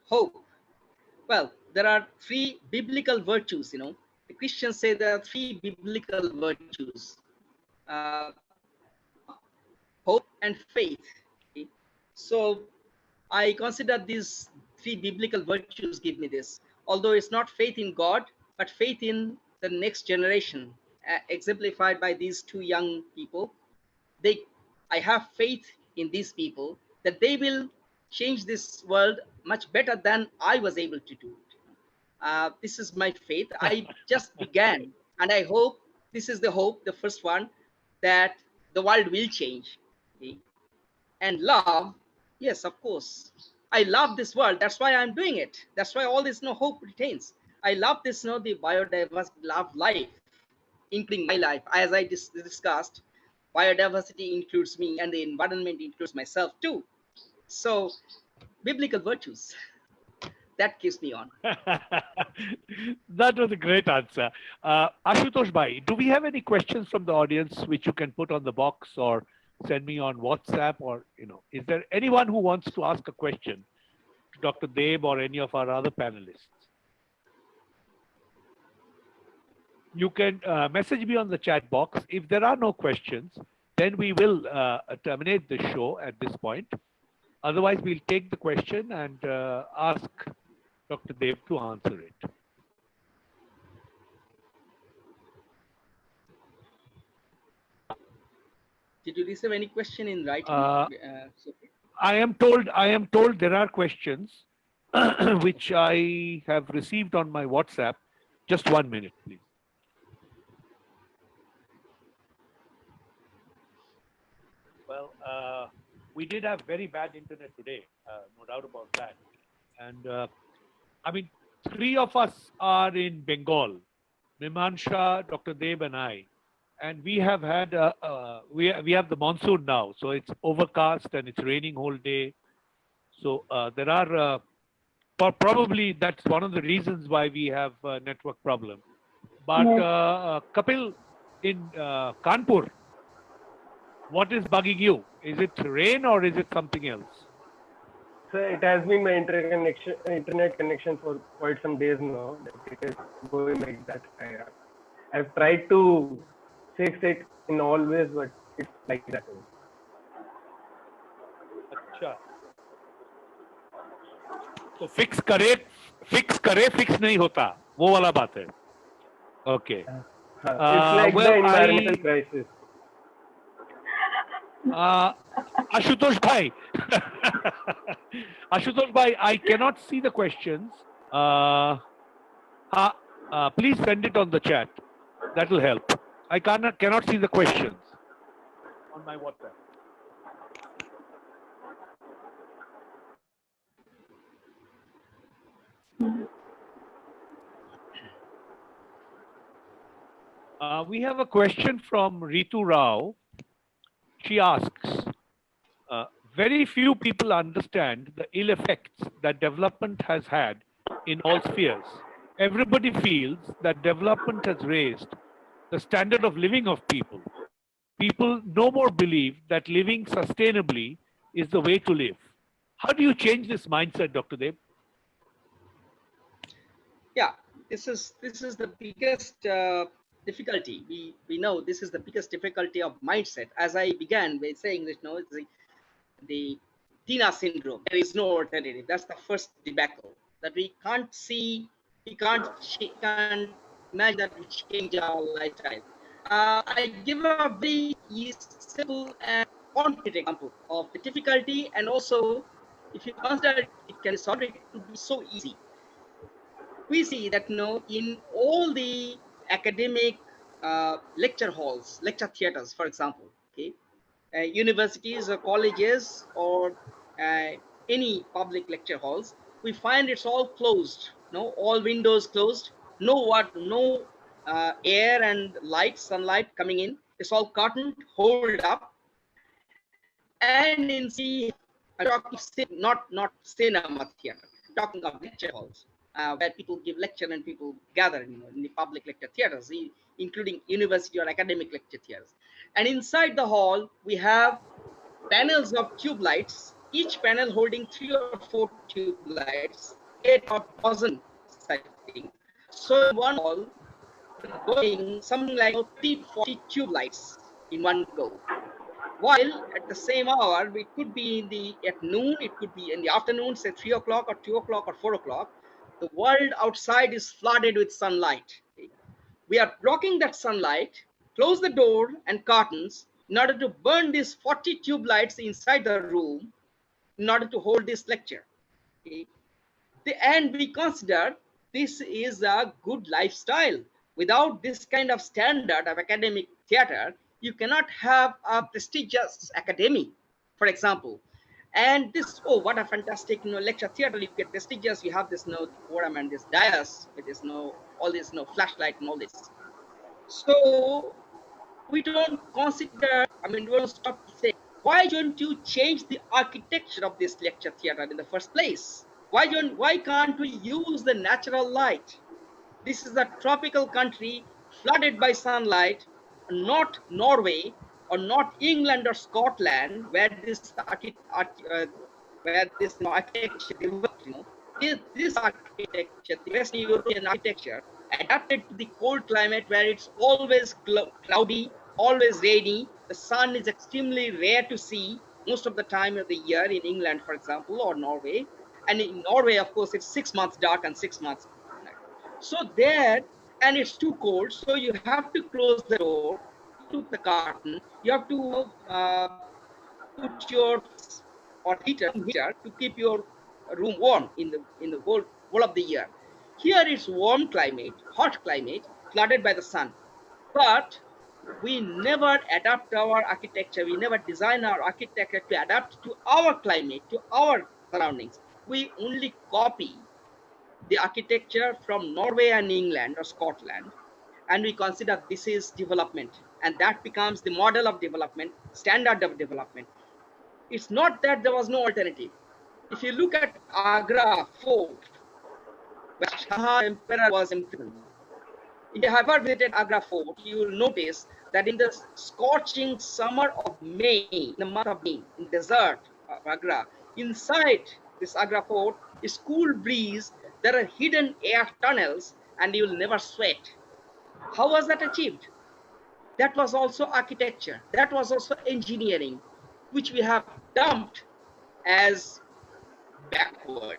Hope. Well, there are three biblical virtues, you know. The Christians say there are three biblical virtues. Love, hope, and faith. Okay? So I consider these three biblical virtues give me this. Although it's not faith in God, but faith in the next generation, exemplified by these two young people. I have faith in these people that they will change this world much better than I was able to do it. This is my faith. I just began, and I hope this is the hope, the first one, that the world will change. Okay? And love, yes, of course. I love this world. That's why I'm doing it. That's why all this hope retains. I love this, the biodiversity, love life, including my life. As I discussed, biodiversity includes me, and the environment includes myself too. So, biblical virtues, that keeps me on. That was a great answer. Ashutosh Bhai, do we have any questions from the audience which you can put on the box or send me on WhatsApp, or, is there anyone who wants to ask a question to Dr. Deb or any of our other panelists? You can message me on the chat box. If there are no questions, then we will terminate the show at this point. Otherwise, we'll take the question and ask Dr. Deb to answer it. Did you receive any question in writing? I am told there are questions which I have received on my WhatsApp. Just 1 minute, please. Well, we did have very bad internet today, no doubt about that. And I mean, three of us are in Bengal, Mimangsha, Dr. Deb and I. And we have had, we have the monsoon now. So it's overcast and it's raining whole day. So there are, probably that's one of the reasons why we have a network problem. But Kapil, in Kanpur, what is bugging you? Is it rain or is it something else? So it has been my internet connection for quite some days now. It is going like that. I've tried to fix it in all ways, but it's like that. अच्छा. तो fix नहीं होता. वो वाला बात है. Okay. It's like the environmental crisis. Ashutosh Bhai, Ashutosh Bhai, I cannot see the questions. Please send it on the chat. That will help. I cannot see the questions on my WhatsApp. We have a question from Ritu Rao. She asks, uh, very few people understand the ill effects that development has had in all spheres. Everybody feels that development has raised the standard of living of people. People no more believe that living sustainably is the way to live. How do you change this mindset, Dr. Deb? Yeah, this is the biggest difficulty. We know this is the biggest difficulty of mindset. As I began by saying that, it's the Tina syndrome. There is no alternative. That's the first debacle, that we can't see, can't imagine that we change our lifestyle. I give a very simple and concrete example of the difficulty, and also, if you consider it can be solved, it would be so easy. We see that in all the academic lecture halls, lecture theaters, for example, okay, universities or colleges or any public lecture halls, we find it's all closed. No, all windows closed. No air and light, sunlight coming in. It's all curtained, hold up, and in the not cinema theater, talking of lecture halls, where people give lecture and people gather, in the public lecture theaters, including university or academic lecture theaters. And inside the hall, we have panels of tube lights, each panel holding 3 or 4 tube lights, 8 or 10 such things. So in one hall, we are going something like 30 to 40 tube lights in one go. While at the same hour, it could be at noon, it could be in the afternoon, say 3 o'clock or 2 o'clock or 4 o'clock. The world outside is flooded with sunlight. Okay? We are blocking that sunlight, close the door and curtains in order to burn these 40 tube lights inside the room in order to hold this lecture. Okay? And we consider this is a good lifestyle. Without this kind of standard of academic theater, you cannot have a prestigious academy, for example. And this, oh, what a fantastic lecture theater! You get prestigious. You have this forum and this dais with this all this flashlight and all this. So we don't consider. I mean, we don't stop to say, why don't you change the architecture of this lecture theater in the first place? Why can't we use the natural light? This is a tropical country flooded by sunlight, not Norway or not England or Scotland, where this architecture developed. This architecture, the Western European architecture, adapted to the cold climate where it's always cloudy, always rainy. The sun is extremely rare to see most of the time of the year in England, for example, or Norway. And in Norway, of course, it's 6 months dark and 6 months night. So there, and it's too cold, so you have to close the door, you have to put the curtain, you have to put your or heater to keep your room warm in the whole of the year. Here it's warm climate, hot climate, flooded by the sun. But we never adapt our architecture. We never design our architecture to adapt to our climate, to our surroundings. We only copy the architecture from Norway and England or Scotland, and we consider this is development, and that becomes the model of development, standard of development. It's not that there was no alternative. If you look at Agra Fort, where Shah Emperor was imprisoned, if you have ever visited Agra Fort, you will notice that in the scorching summer of May, in the month of May, in desert of Agra, inside this Agra Fort is cool breeze. There are hidden air tunnels, and you will never sweat. How was that achieved? That was also architecture. That was also engineering, which we have dumped as backward,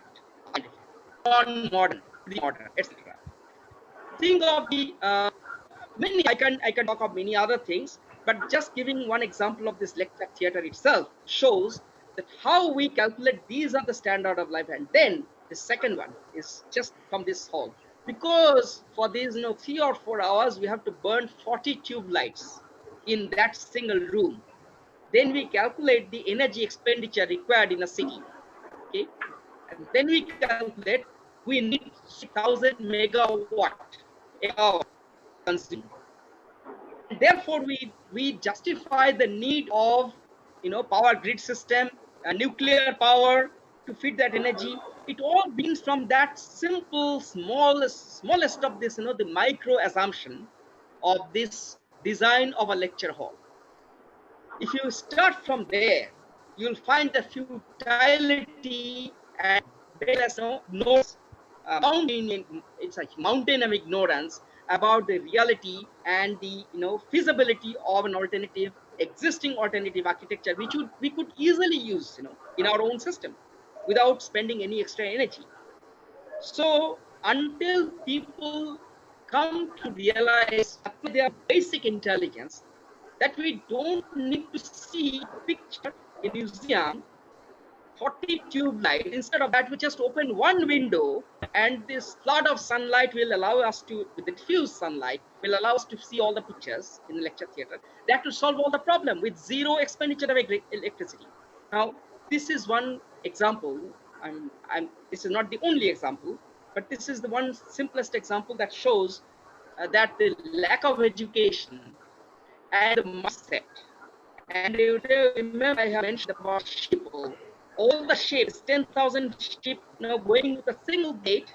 non-modern, pre-modern, etc. Think of the many. I can talk of many other things, but just giving one example of this lecture theater itself shows that how we calculate these are the standard of life. And then the second one is just from this hall, because for these 3 or 4 hours we have to burn 40 tube lights in that single room. Then we calculate the energy expenditure required in a city. Okay, and then we calculate we need 3,000 megawatt hour consumed. And therefore, we justify the need of power grid system, nuclear power to feed that energy. It all begins from that simple smallest of this, the micro assumption of this design of a lecture hall. If you start from there, you'll find the futility and various nodes it's a mountain of ignorance about the reality and the feasibility of an existing alternative architecture, which we could easily use in our own system without spending any extra energy. So until people come to realize, apply their basic intelligence, that we don't need to see picture in museum 40 tube light. Instead of that, we just open one window, and this flood of sunlight will allow us to, with the diffuse sunlight, will allow us to see all the pictures in the lecture theater. That will solve all the problem with zero expenditure of electricity. Now, this is one example. This is not the only example, but this is the one simplest example that shows that the lack of education and the mindset. And you remember I have mentioned about sheeple. All the shapes, 10,000 sheep going with a single gate,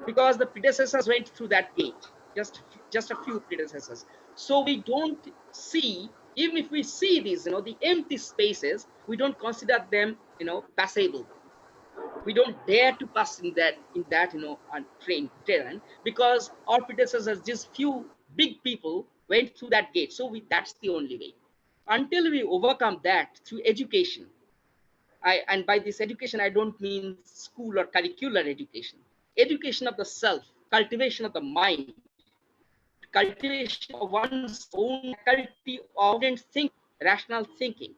because the predecessors went through that gate, just a few predecessors. So we don't see, even if we see these, the empty spaces, we don't consider them, passable. We don't dare to pass in that train terrain, because our predecessors, just few big people, went through that gate. So that's the only way. Until we overcome that through education, and by this education, I don't mean school or curricular education. Education of the self, cultivation of the mind, cultivation of one's own faculty of rational thinking,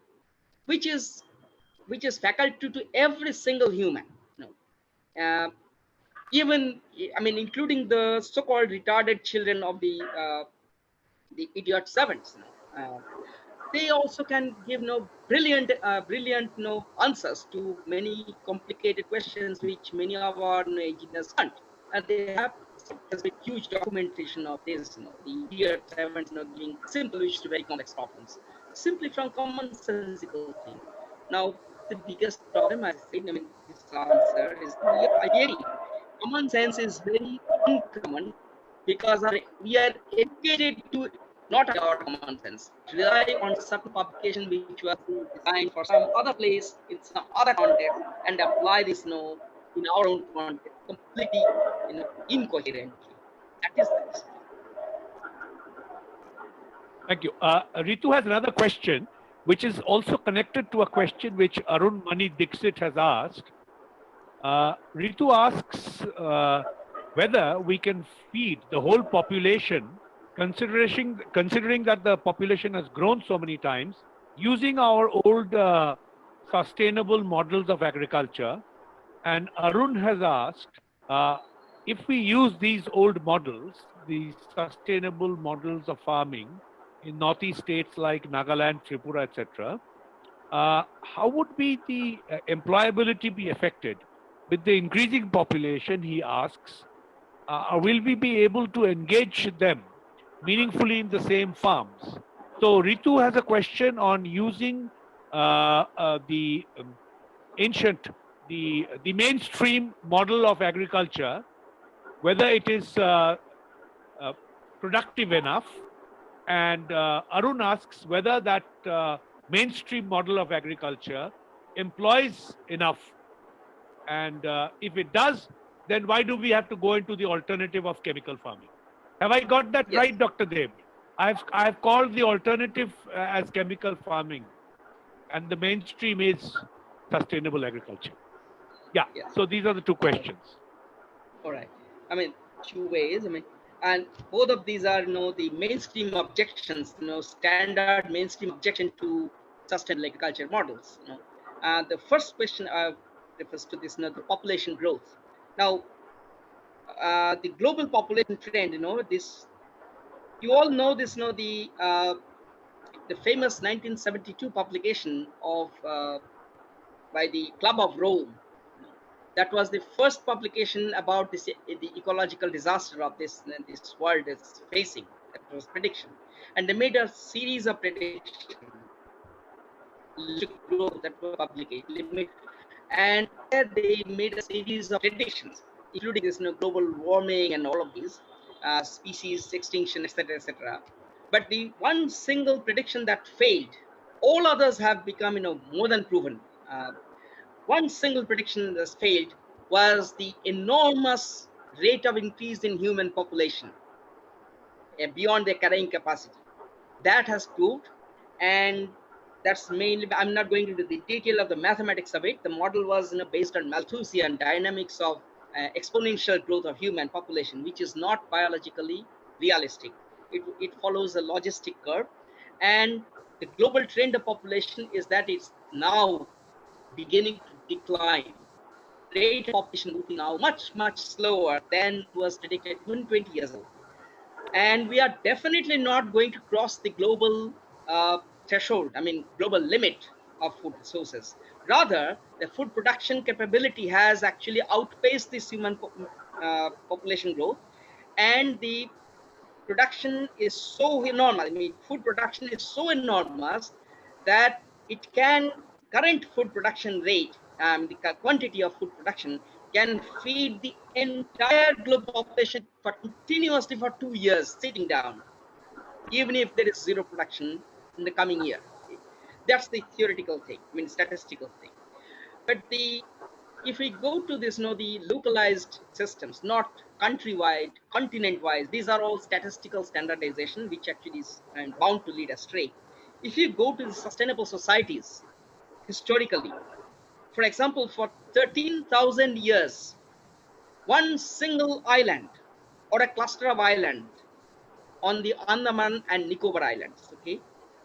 which is faculty to every single human. Uh, Even, I mean, including the so-called retarded children of the idiot servants. They also can give brilliant answers to many complicated questions which many of our engineers can't. And they have, there's been huge documentation of this, the idiot servants giving simple solutions to very complex problems, simply from commonsensical thing. Now, the biggest problem, as I said, I mean, this answer is theory. Common sense is very uncommon, because we are educated to not our common sense, rely on certain publication which was designed for some other place in some other context, and apply this in our own context completely incoherently. That is the mistake. Thank you. Ritu has another question, which is also connected to a question which Arun Mani Dixit has asked. Ritu asks whether we can feed the whole population, considering that the population has grown so many times, using our old sustainable models of agriculture. And Arun has asked, if we use these old models, these sustainable models of farming in northeast states like Nagaland, Tripura, etc., how would be the employability be affected? With the increasing population, he asks, will we be able to engage them meaningfully in the same farms? So Ritu has a question on using the ancient, the mainstream model of agriculture, whether it is productive enough. And Arun asks whether that mainstream model of agriculture employs enough. And if it does, then why do we have to go into the alternative of chemical farming? Have I got that Yes. right, Dr. Deb? I've called the alternative as chemical farming, and the mainstream is sustainable agriculture. Yeah. Yes. So these are the two questions. All right. I mean, two ways. I mean, and both of these are the mainstream objections, standard mainstream objection to sustainable agriculture models. The first question refers to this, the population growth. Now, the global population trend, this, you all know this, the famous 1972 publication of by the Club of Rome, That was the first publication about this, the ecological disaster of this world is facing. That was prediction, and they made a series of prediction, growth that were published, limit, and there they made a series of predictions, including this global warming and all of these species extinction, etc., etc. But the one single prediction that failed, all others have become more than proven. One single prediction that failed was the enormous rate of increase in human population beyond their carrying capacity. That has proved, and that's mainly, I'm not going into the detail of the mathematics of it. The model was based on Malthusian dynamics of exponential growth of human population, which is not biologically realistic. It follows a logistic curve, and the global trend of population is that it's now beginning to decline. Rate of population growth is now much slower than was predicted even 20 years ago. And we are definitely not going to cross the global threshold, global limit of food resources. Rather, the food production capability has actually outpaced this human population growth, and the production is so enormous. Food production is so enormous that it can, current food production rate, the quantity of food production can feed the entire global population for continuously for 2 years sitting down, even if there is zero production in the coming year. That's the theoretical thing, statistical thing. But if we go to this, the localized systems, not countrywide, continent-wise, these are all statistical standardization, which actually is bound to lead astray. If you go to the sustainable societies, historically, for example, for 13,000 years, one single island or a cluster of island on the Andaman and Nicobar Islands, okay?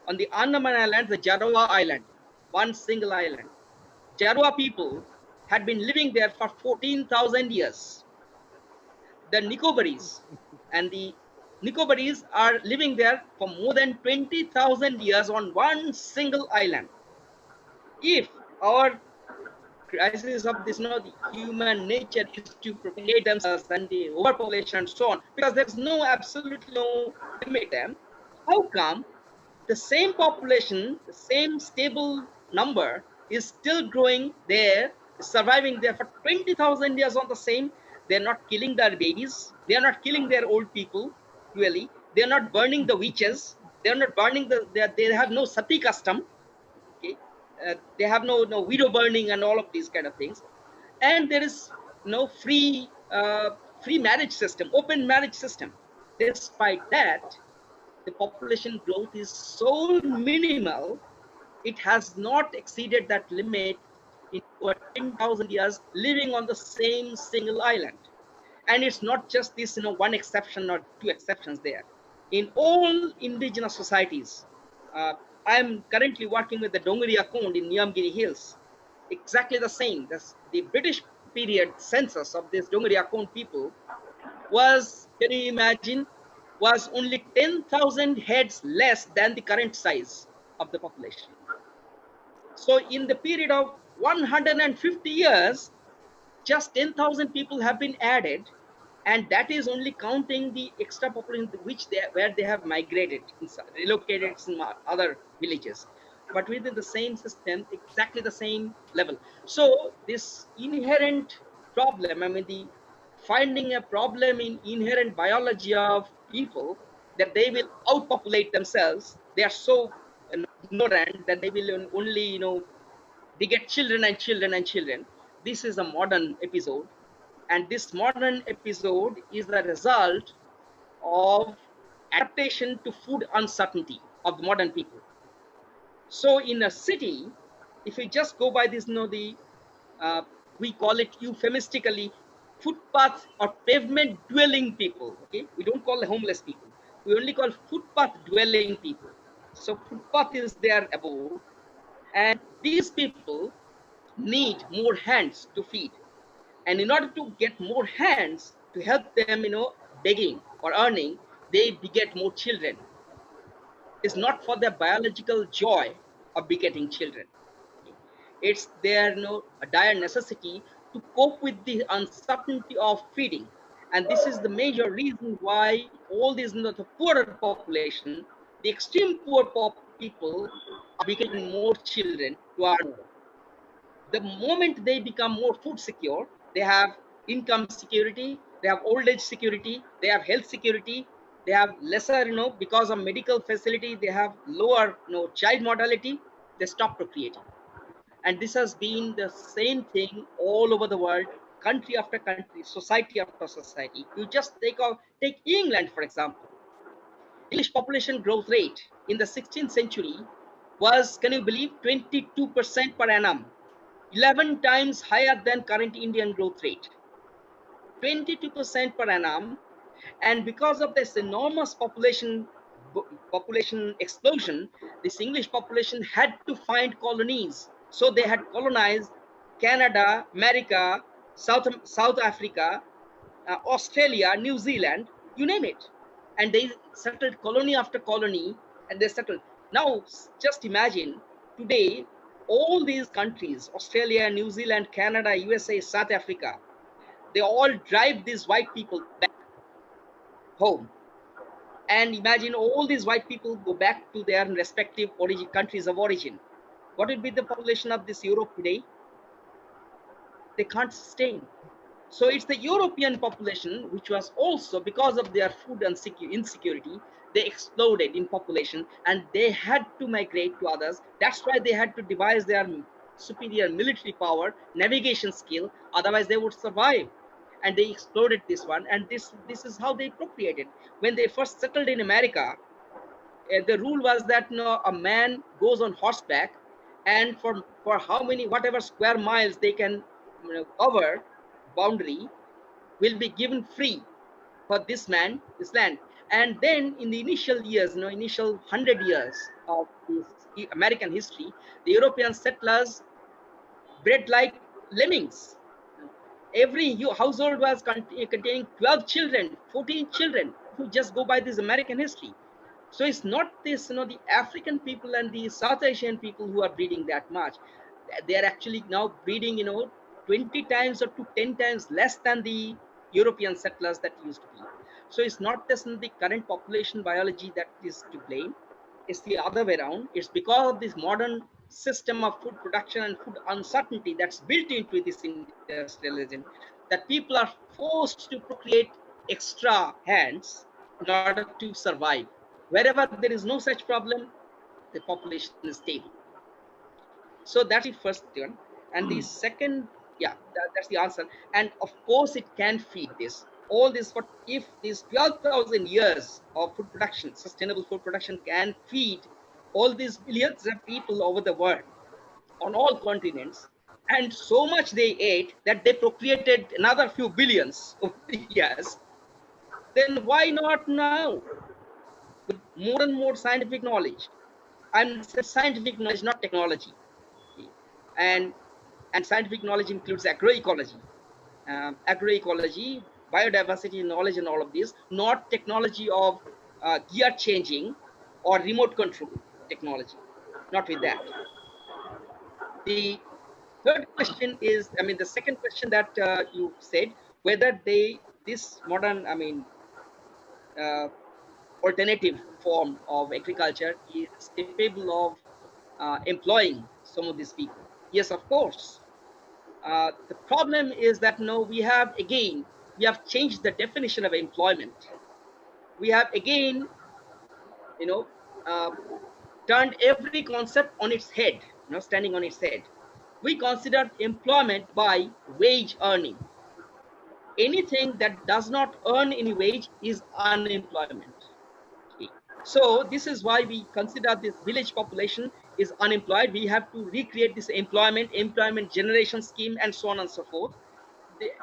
On the Andaman Islands, the Jarawa Island, one single island. Jarawa people had been living there for 14,000 years. The Nicobaris are living there for more than 20,000 years on one single island. If our crisis of this, the human nature is to propagate themselves and the overpopulation and so on, because there's no absolutely no limit them, how come the same population, the same stable number is still growing there, surviving there for 20,000 years on the same? They're not killing their babies. They're not killing their old people, really. They're not burning the witches. They're not burning they have no sati custom. Okay. They have no widow burning and all of these kind of things. And there is no free marriage system, open marriage system. Despite that, the population growth is so minimal, it has not exceeded that limit in over 10,000 years living on the same single island. And it's not just this, one exception or two exceptions there. In all indigenous societies, I'm currently working with the Dongri Akond in Niyamgiri Hills. Exactly the same. The British period census of this Dongri Akond people was, can you imagine, was only 10,000 heads less than the current size of the population. So in the period of 150 years, just 10,000 people have been added, and that is only counting the extra population where they have migrated, relocated in other villages. But within the same system, exactly the same level. So this inherent problem, the finding a problem in inherent biology of people, that they will outpopulate themselves. They are so ignorant that they will only beget children and children and children. This is a modern episode, and this modern episode is the result of adaptation to food uncertainty of the modern people. So in a city, if we just go by this, we call it euphemistically footpath or pavement dwelling people. Okay, we don't call homeless people. We only call footpath dwelling people. So footpath is their abode, and these people need more hands to feed. And in order to get more hands to help them, begging or earning, they beget more children. It's not for their biological joy of begetting children. It's their a dire necessity to cope with the uncertainty of feeding. And this is the major reason why all these, the poorer population, the extreme poor people are becoming more children to earn more. The moment they become more food secure, they have income security, they have old age security, they have health security, they have lesser, because of medical facility, they have lower, child mortality, they stop procreating. And this has been the same thing all over the world, country after country, society after society. You just take England, for example. English population growth rate in the 16th century was, can you believe, 22% per annum, 11 times higher than current Indian growth rate. 22% per annum. And because of this enormous population explosion, this English population had to find colonies. So they had colonized Canada, America, South Africa, Australia, New Zealand, you name it. And they settled colony after colony, and they settled. Now, just imagine today, all these countries, Australia, New Zealand, Canada, USA, South Africa, they all drive these white people back home. And imagine all these white people go back to their respective countries of origin. What would be the population of this Europe today? They can't sustain. So it's the European population, which was also, because of their food insecurity, they exploded in population and they had to migrate to others. That's why they had to devise their superior military power, navigation skill, otherwise they would survive. And they exploded this one, and this is how they procreated. When they first settled in America, the rule was that a man goes on horseback, and for how many, whatever square miles they can cover, boundary will be given free for this man, this land. And then in the initial years, initial 100 years of this American history, the European settlers bred like lemmings. Every household was containing 12 children, 14 children, if you just go by this American history. So it's not this, the African people and the South Asian people who are breeding that much. They are actually now breeding, 20 times or to 10 times less than the European settlers that used to be. So it's not just the current population biology that is to blame. It's the other way around. It's because of this modern system of food production and food uncertainty that's built into this industrialism that people are forced to procreate extra hands in order to survive. Wherever there is no such problem, the population is stable. So that's the first one. And the second, yeah, that's the answer. And of course, it can feed this. All this, what if these 12,000 years of food production, sustainable food production, can feed all these billions of people over the world on all continents, and so much they ate that they procreated another few billions over the years, then why not now? With more and more scientific knowledge. I'm saying scientific knowledge, not technology. And scientific knowledge includes agroecology, biodiversity knowledge, and all of this, not technology of gear changing or remote control technology. Not with that. The third question is, the second question that you said, whether this modern, uh, alternative form of agriculture is capable of employing some of these people. Yes, of course. The problem is that we have changed the definition of employment. We have again, you know, uh, turned every concept on its head, standing on its head. We consider employment by wage earning. Anything that does not earn any wage is unemployment. Okay. So this is why we consider this village population is unemployed. We have to recreate this employment generation scheme, and so on and so forth,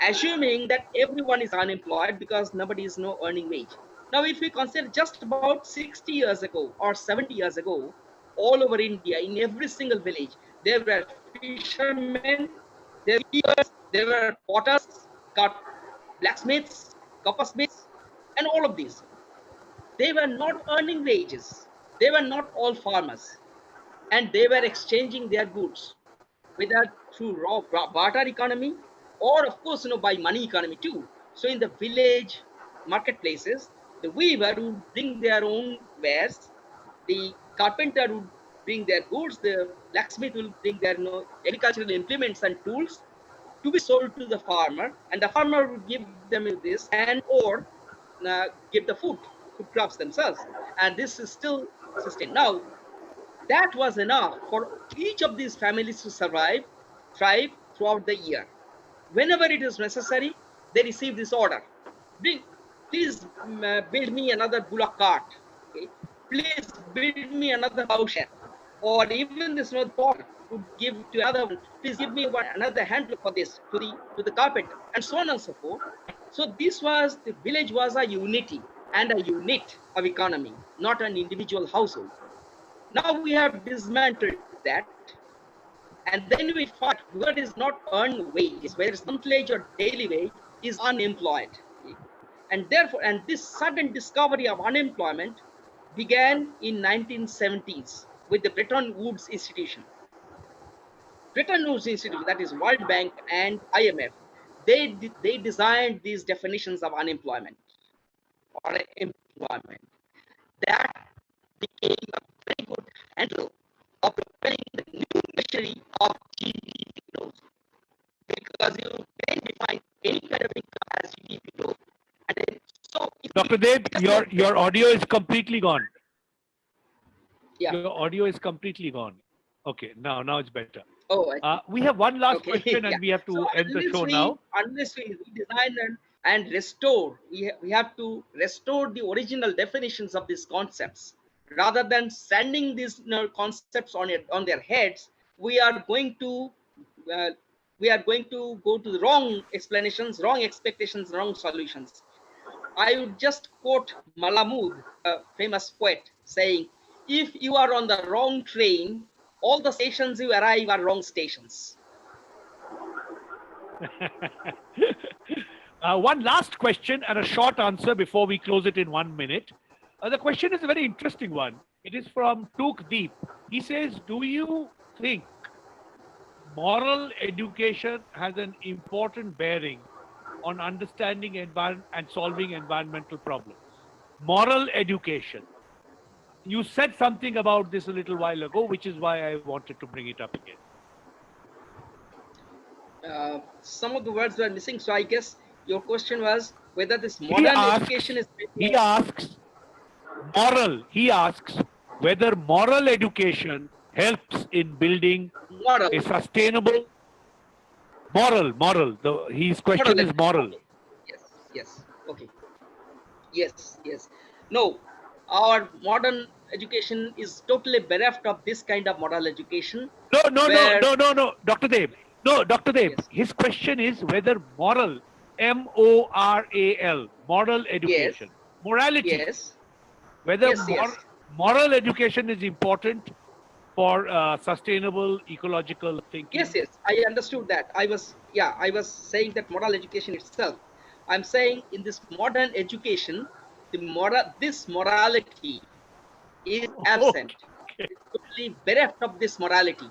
assuming that everyone is unemployed because nobody is earning wage. Now, if we consider just about 60 years ago or 70 years ago, all over India, in every single village, there were fishermen, there were weavers, there were potters, blacksmiths, coppersmiths, and all of these. They were not earning wages. They were not all farmers, and they were exchanging their goods, whether through raw barter economy or of course, by money economy too. So in the village marketplaces, the weaver would bring their own wares, the carpenter would bring their goods, the blacksmith will bring their agricultural implements and tools to be sold to the farmer, and the farmer would give them this and or give the food crops themselves, and this is still sustained. Now that was enough for each of these families to survive, thrive throughout the year. Whenever it is necessary, they receive this order. Bring, please build me another bullock cart. Okay? Please build me another plowshare. Or even this potter would give to another one. Please give me another handle for this to the carpenter, and so on and so forth. So the village was a unity and a unit of economy, not an individual household. Now we have dismantled that, and then we find whoever is not earning wages, whether it's monthly wage or daily wage, is unemployed. And therefore, and this sudden discovery of unemployment began in 1970s with the Bretton Woods Institution. Bretton Woods Institution, that is World Bank and IMF, they designed these definitions of unemployment or employment. That became a very good handle of preparing the new machinery of GDP growth, because you can define any kind of income as GDP growth. And then, so Dr. Deb, your audio is completely gone. Yeah. Your audio is completely gone. Okay, now it's better. Oh, we have one last okay. question, and Yeah. we have to end the show now. Unless we redesign and restore, we have to restore the original definitions of these concepts. Rather than sending these concepts on their heads, we are going to go to the wrong explanations, wrong expectations, wrong solutions. I would just quote Malamud, a famous poet, saying, "If you are on the wrong train, all the stations you arrive are wrong stations." One last question and a short answer before we close it in 1 minute. The question is a very interesting one. It is from Took Deep. He says, do you think moral education has an important bearing on understanding and solving environmental problems? Moral education. You said something about this a little while ago, which is why I wanted to bring it up again. Some of the words were missing, so I guess your question was whether this modern education is. He asks whether moral education helps in building a sustainable his question is moral. Yes. Okay. Yes. No, our modern education is totally bereft of this kind of moral education. No, Dr. Deb. No, Dr. Deb. Yes. His question is whether moral, MORAL, moral education, morality. Yes. Whether moral education is important for sustainable ecological thinking. Yes, I understood that. I was saying that moral education itself. I'm saying in this modern education, this morality is absent. Okay. It's totally bereft of this morality,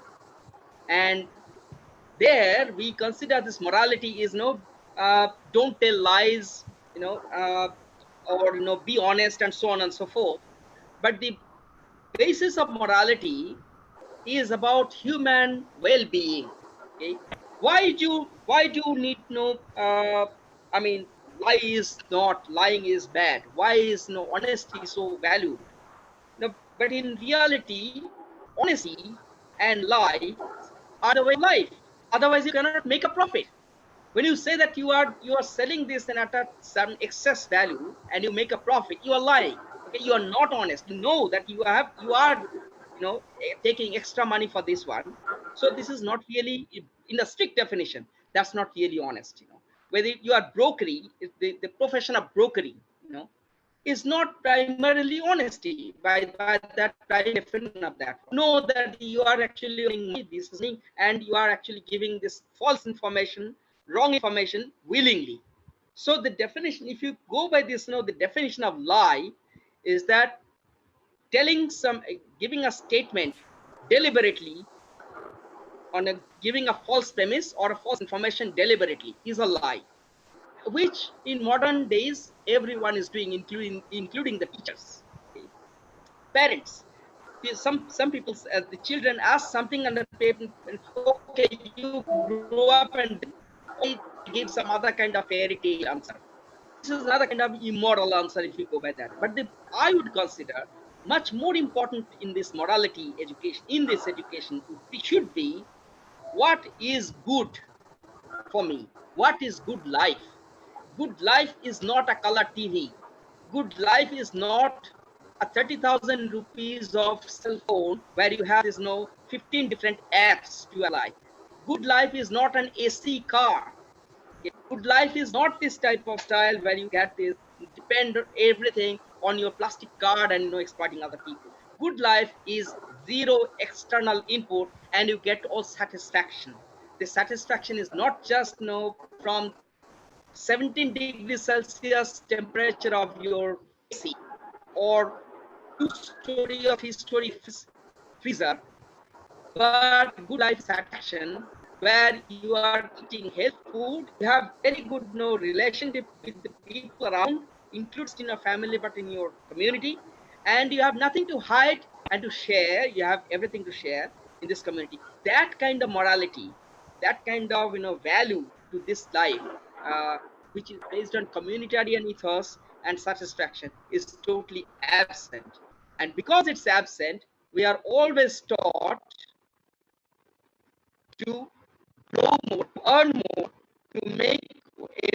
and there we consider this morality is don't tell lies, or be honest, and so on and so forth. But the basis of morality is about human well-being. Okay, why do you need lying is bad? Why is honesty so valued? But in reality, honesty and lie are the way of life. Otherwise, you cannot make a profit. When you say that you are selling this and at some excess value and you make a profit, you are lying. Okay, you are not honest. You know that you are taking extra money for this one. So this is not really, in the strict definition, that's not really honest. Whether you are brokery, the profession of brokery, is not primarily honesty by that primary definition of that. Know that you are actually earning this thing and you are actually giving this false information, wrong information willingly. So the definition, if you go by this, the definition of lie is that giving a statement deliberately giving a false premise or a false information deliberately is a lie, which in modern days everyone is doing, including the teachers, okay? Parents. Some people, the children ask something and the parent, okay, you grow up and they give some other kind of fairy tale answer. This is another kind of immoral answer if you go by that. But I would consider much more important in this morality education, in this education, should be what is good for me. What is good life? Good life is not a color TV. Good life is not a 30,000 rupees of cell phone where you have this 15 different apps to your life. Good life is not an AC car. Good life is not this type of style where you get this depend everything on your plastic card and exploiting other people. Good life is zero external input and you get all satisfaction. The satisfaction is not just from 17 degrees Celsius temperature of your AC or 2-story of history freezer, but good life satisfaction where you are eating healthy food, you have very good relationship with the people around, includes in your family but in your community, and you have nothing to hide and to share. You have everything to share in this community. That kind of morality, that kind of value to this life, which is based on communitarian ethos and satisfaction, is totally absent. And because it's absent, we are always taught to grow more, to earn more, to make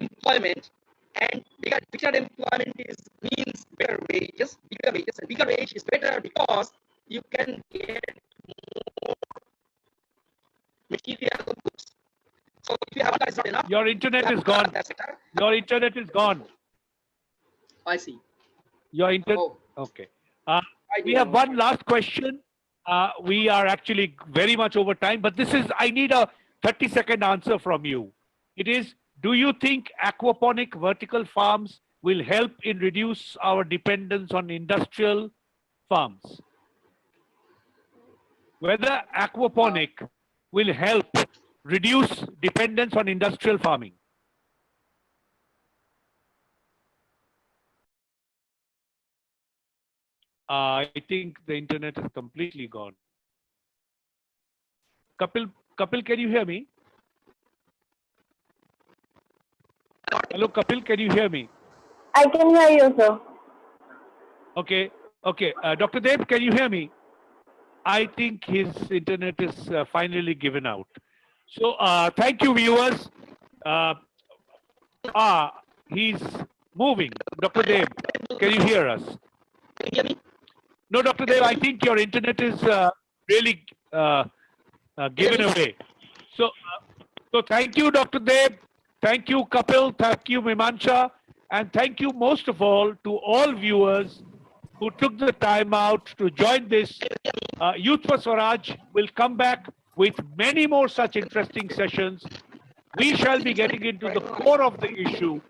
employment, and better employment means better wages, and bigger wage is better because you can get more material goods. So if you have one, is not enough. Your internet is gone. Your internet is gone. I see. Your internet. Oh. Okay. We have one last question. We are actually very much over time, but I need a 30-second answer from you. It is, do you think aquaponic vertical farms will help in reduce our dependence on industrial farms? Whether aquaponic will help reduce dependence on industrial farming? I think the internet is completely gone. Kapil, can you hear me? Hello, Kapil, can you hear me? I can hear you, sir. Okay. Dr. Dev, can you hear me? I think his internet is finally given out. So thank you, viewers. He's moving. Dr. Dev, can you hear us? Can you hear me? No, Dr. Dev, I think your internet is really given away. So thank you, Dr. Dev. Thank you, Kapil. Thank you, Mimansha. And thank you most of all to all viewers who took the time out to join this. Youth for Swaraj will come back with many more such interesting sessions. We shall be getting into the core of the issue.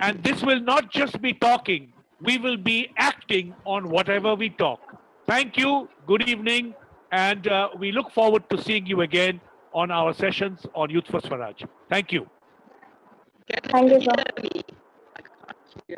And this will not just be talking. We will be acting on whatever we talk. Thank you. Good evening. And we look forward to seeing you again on our sessions on Youth for Swaraj. Thank you. Thank you, sir. Hear me? I can't hear.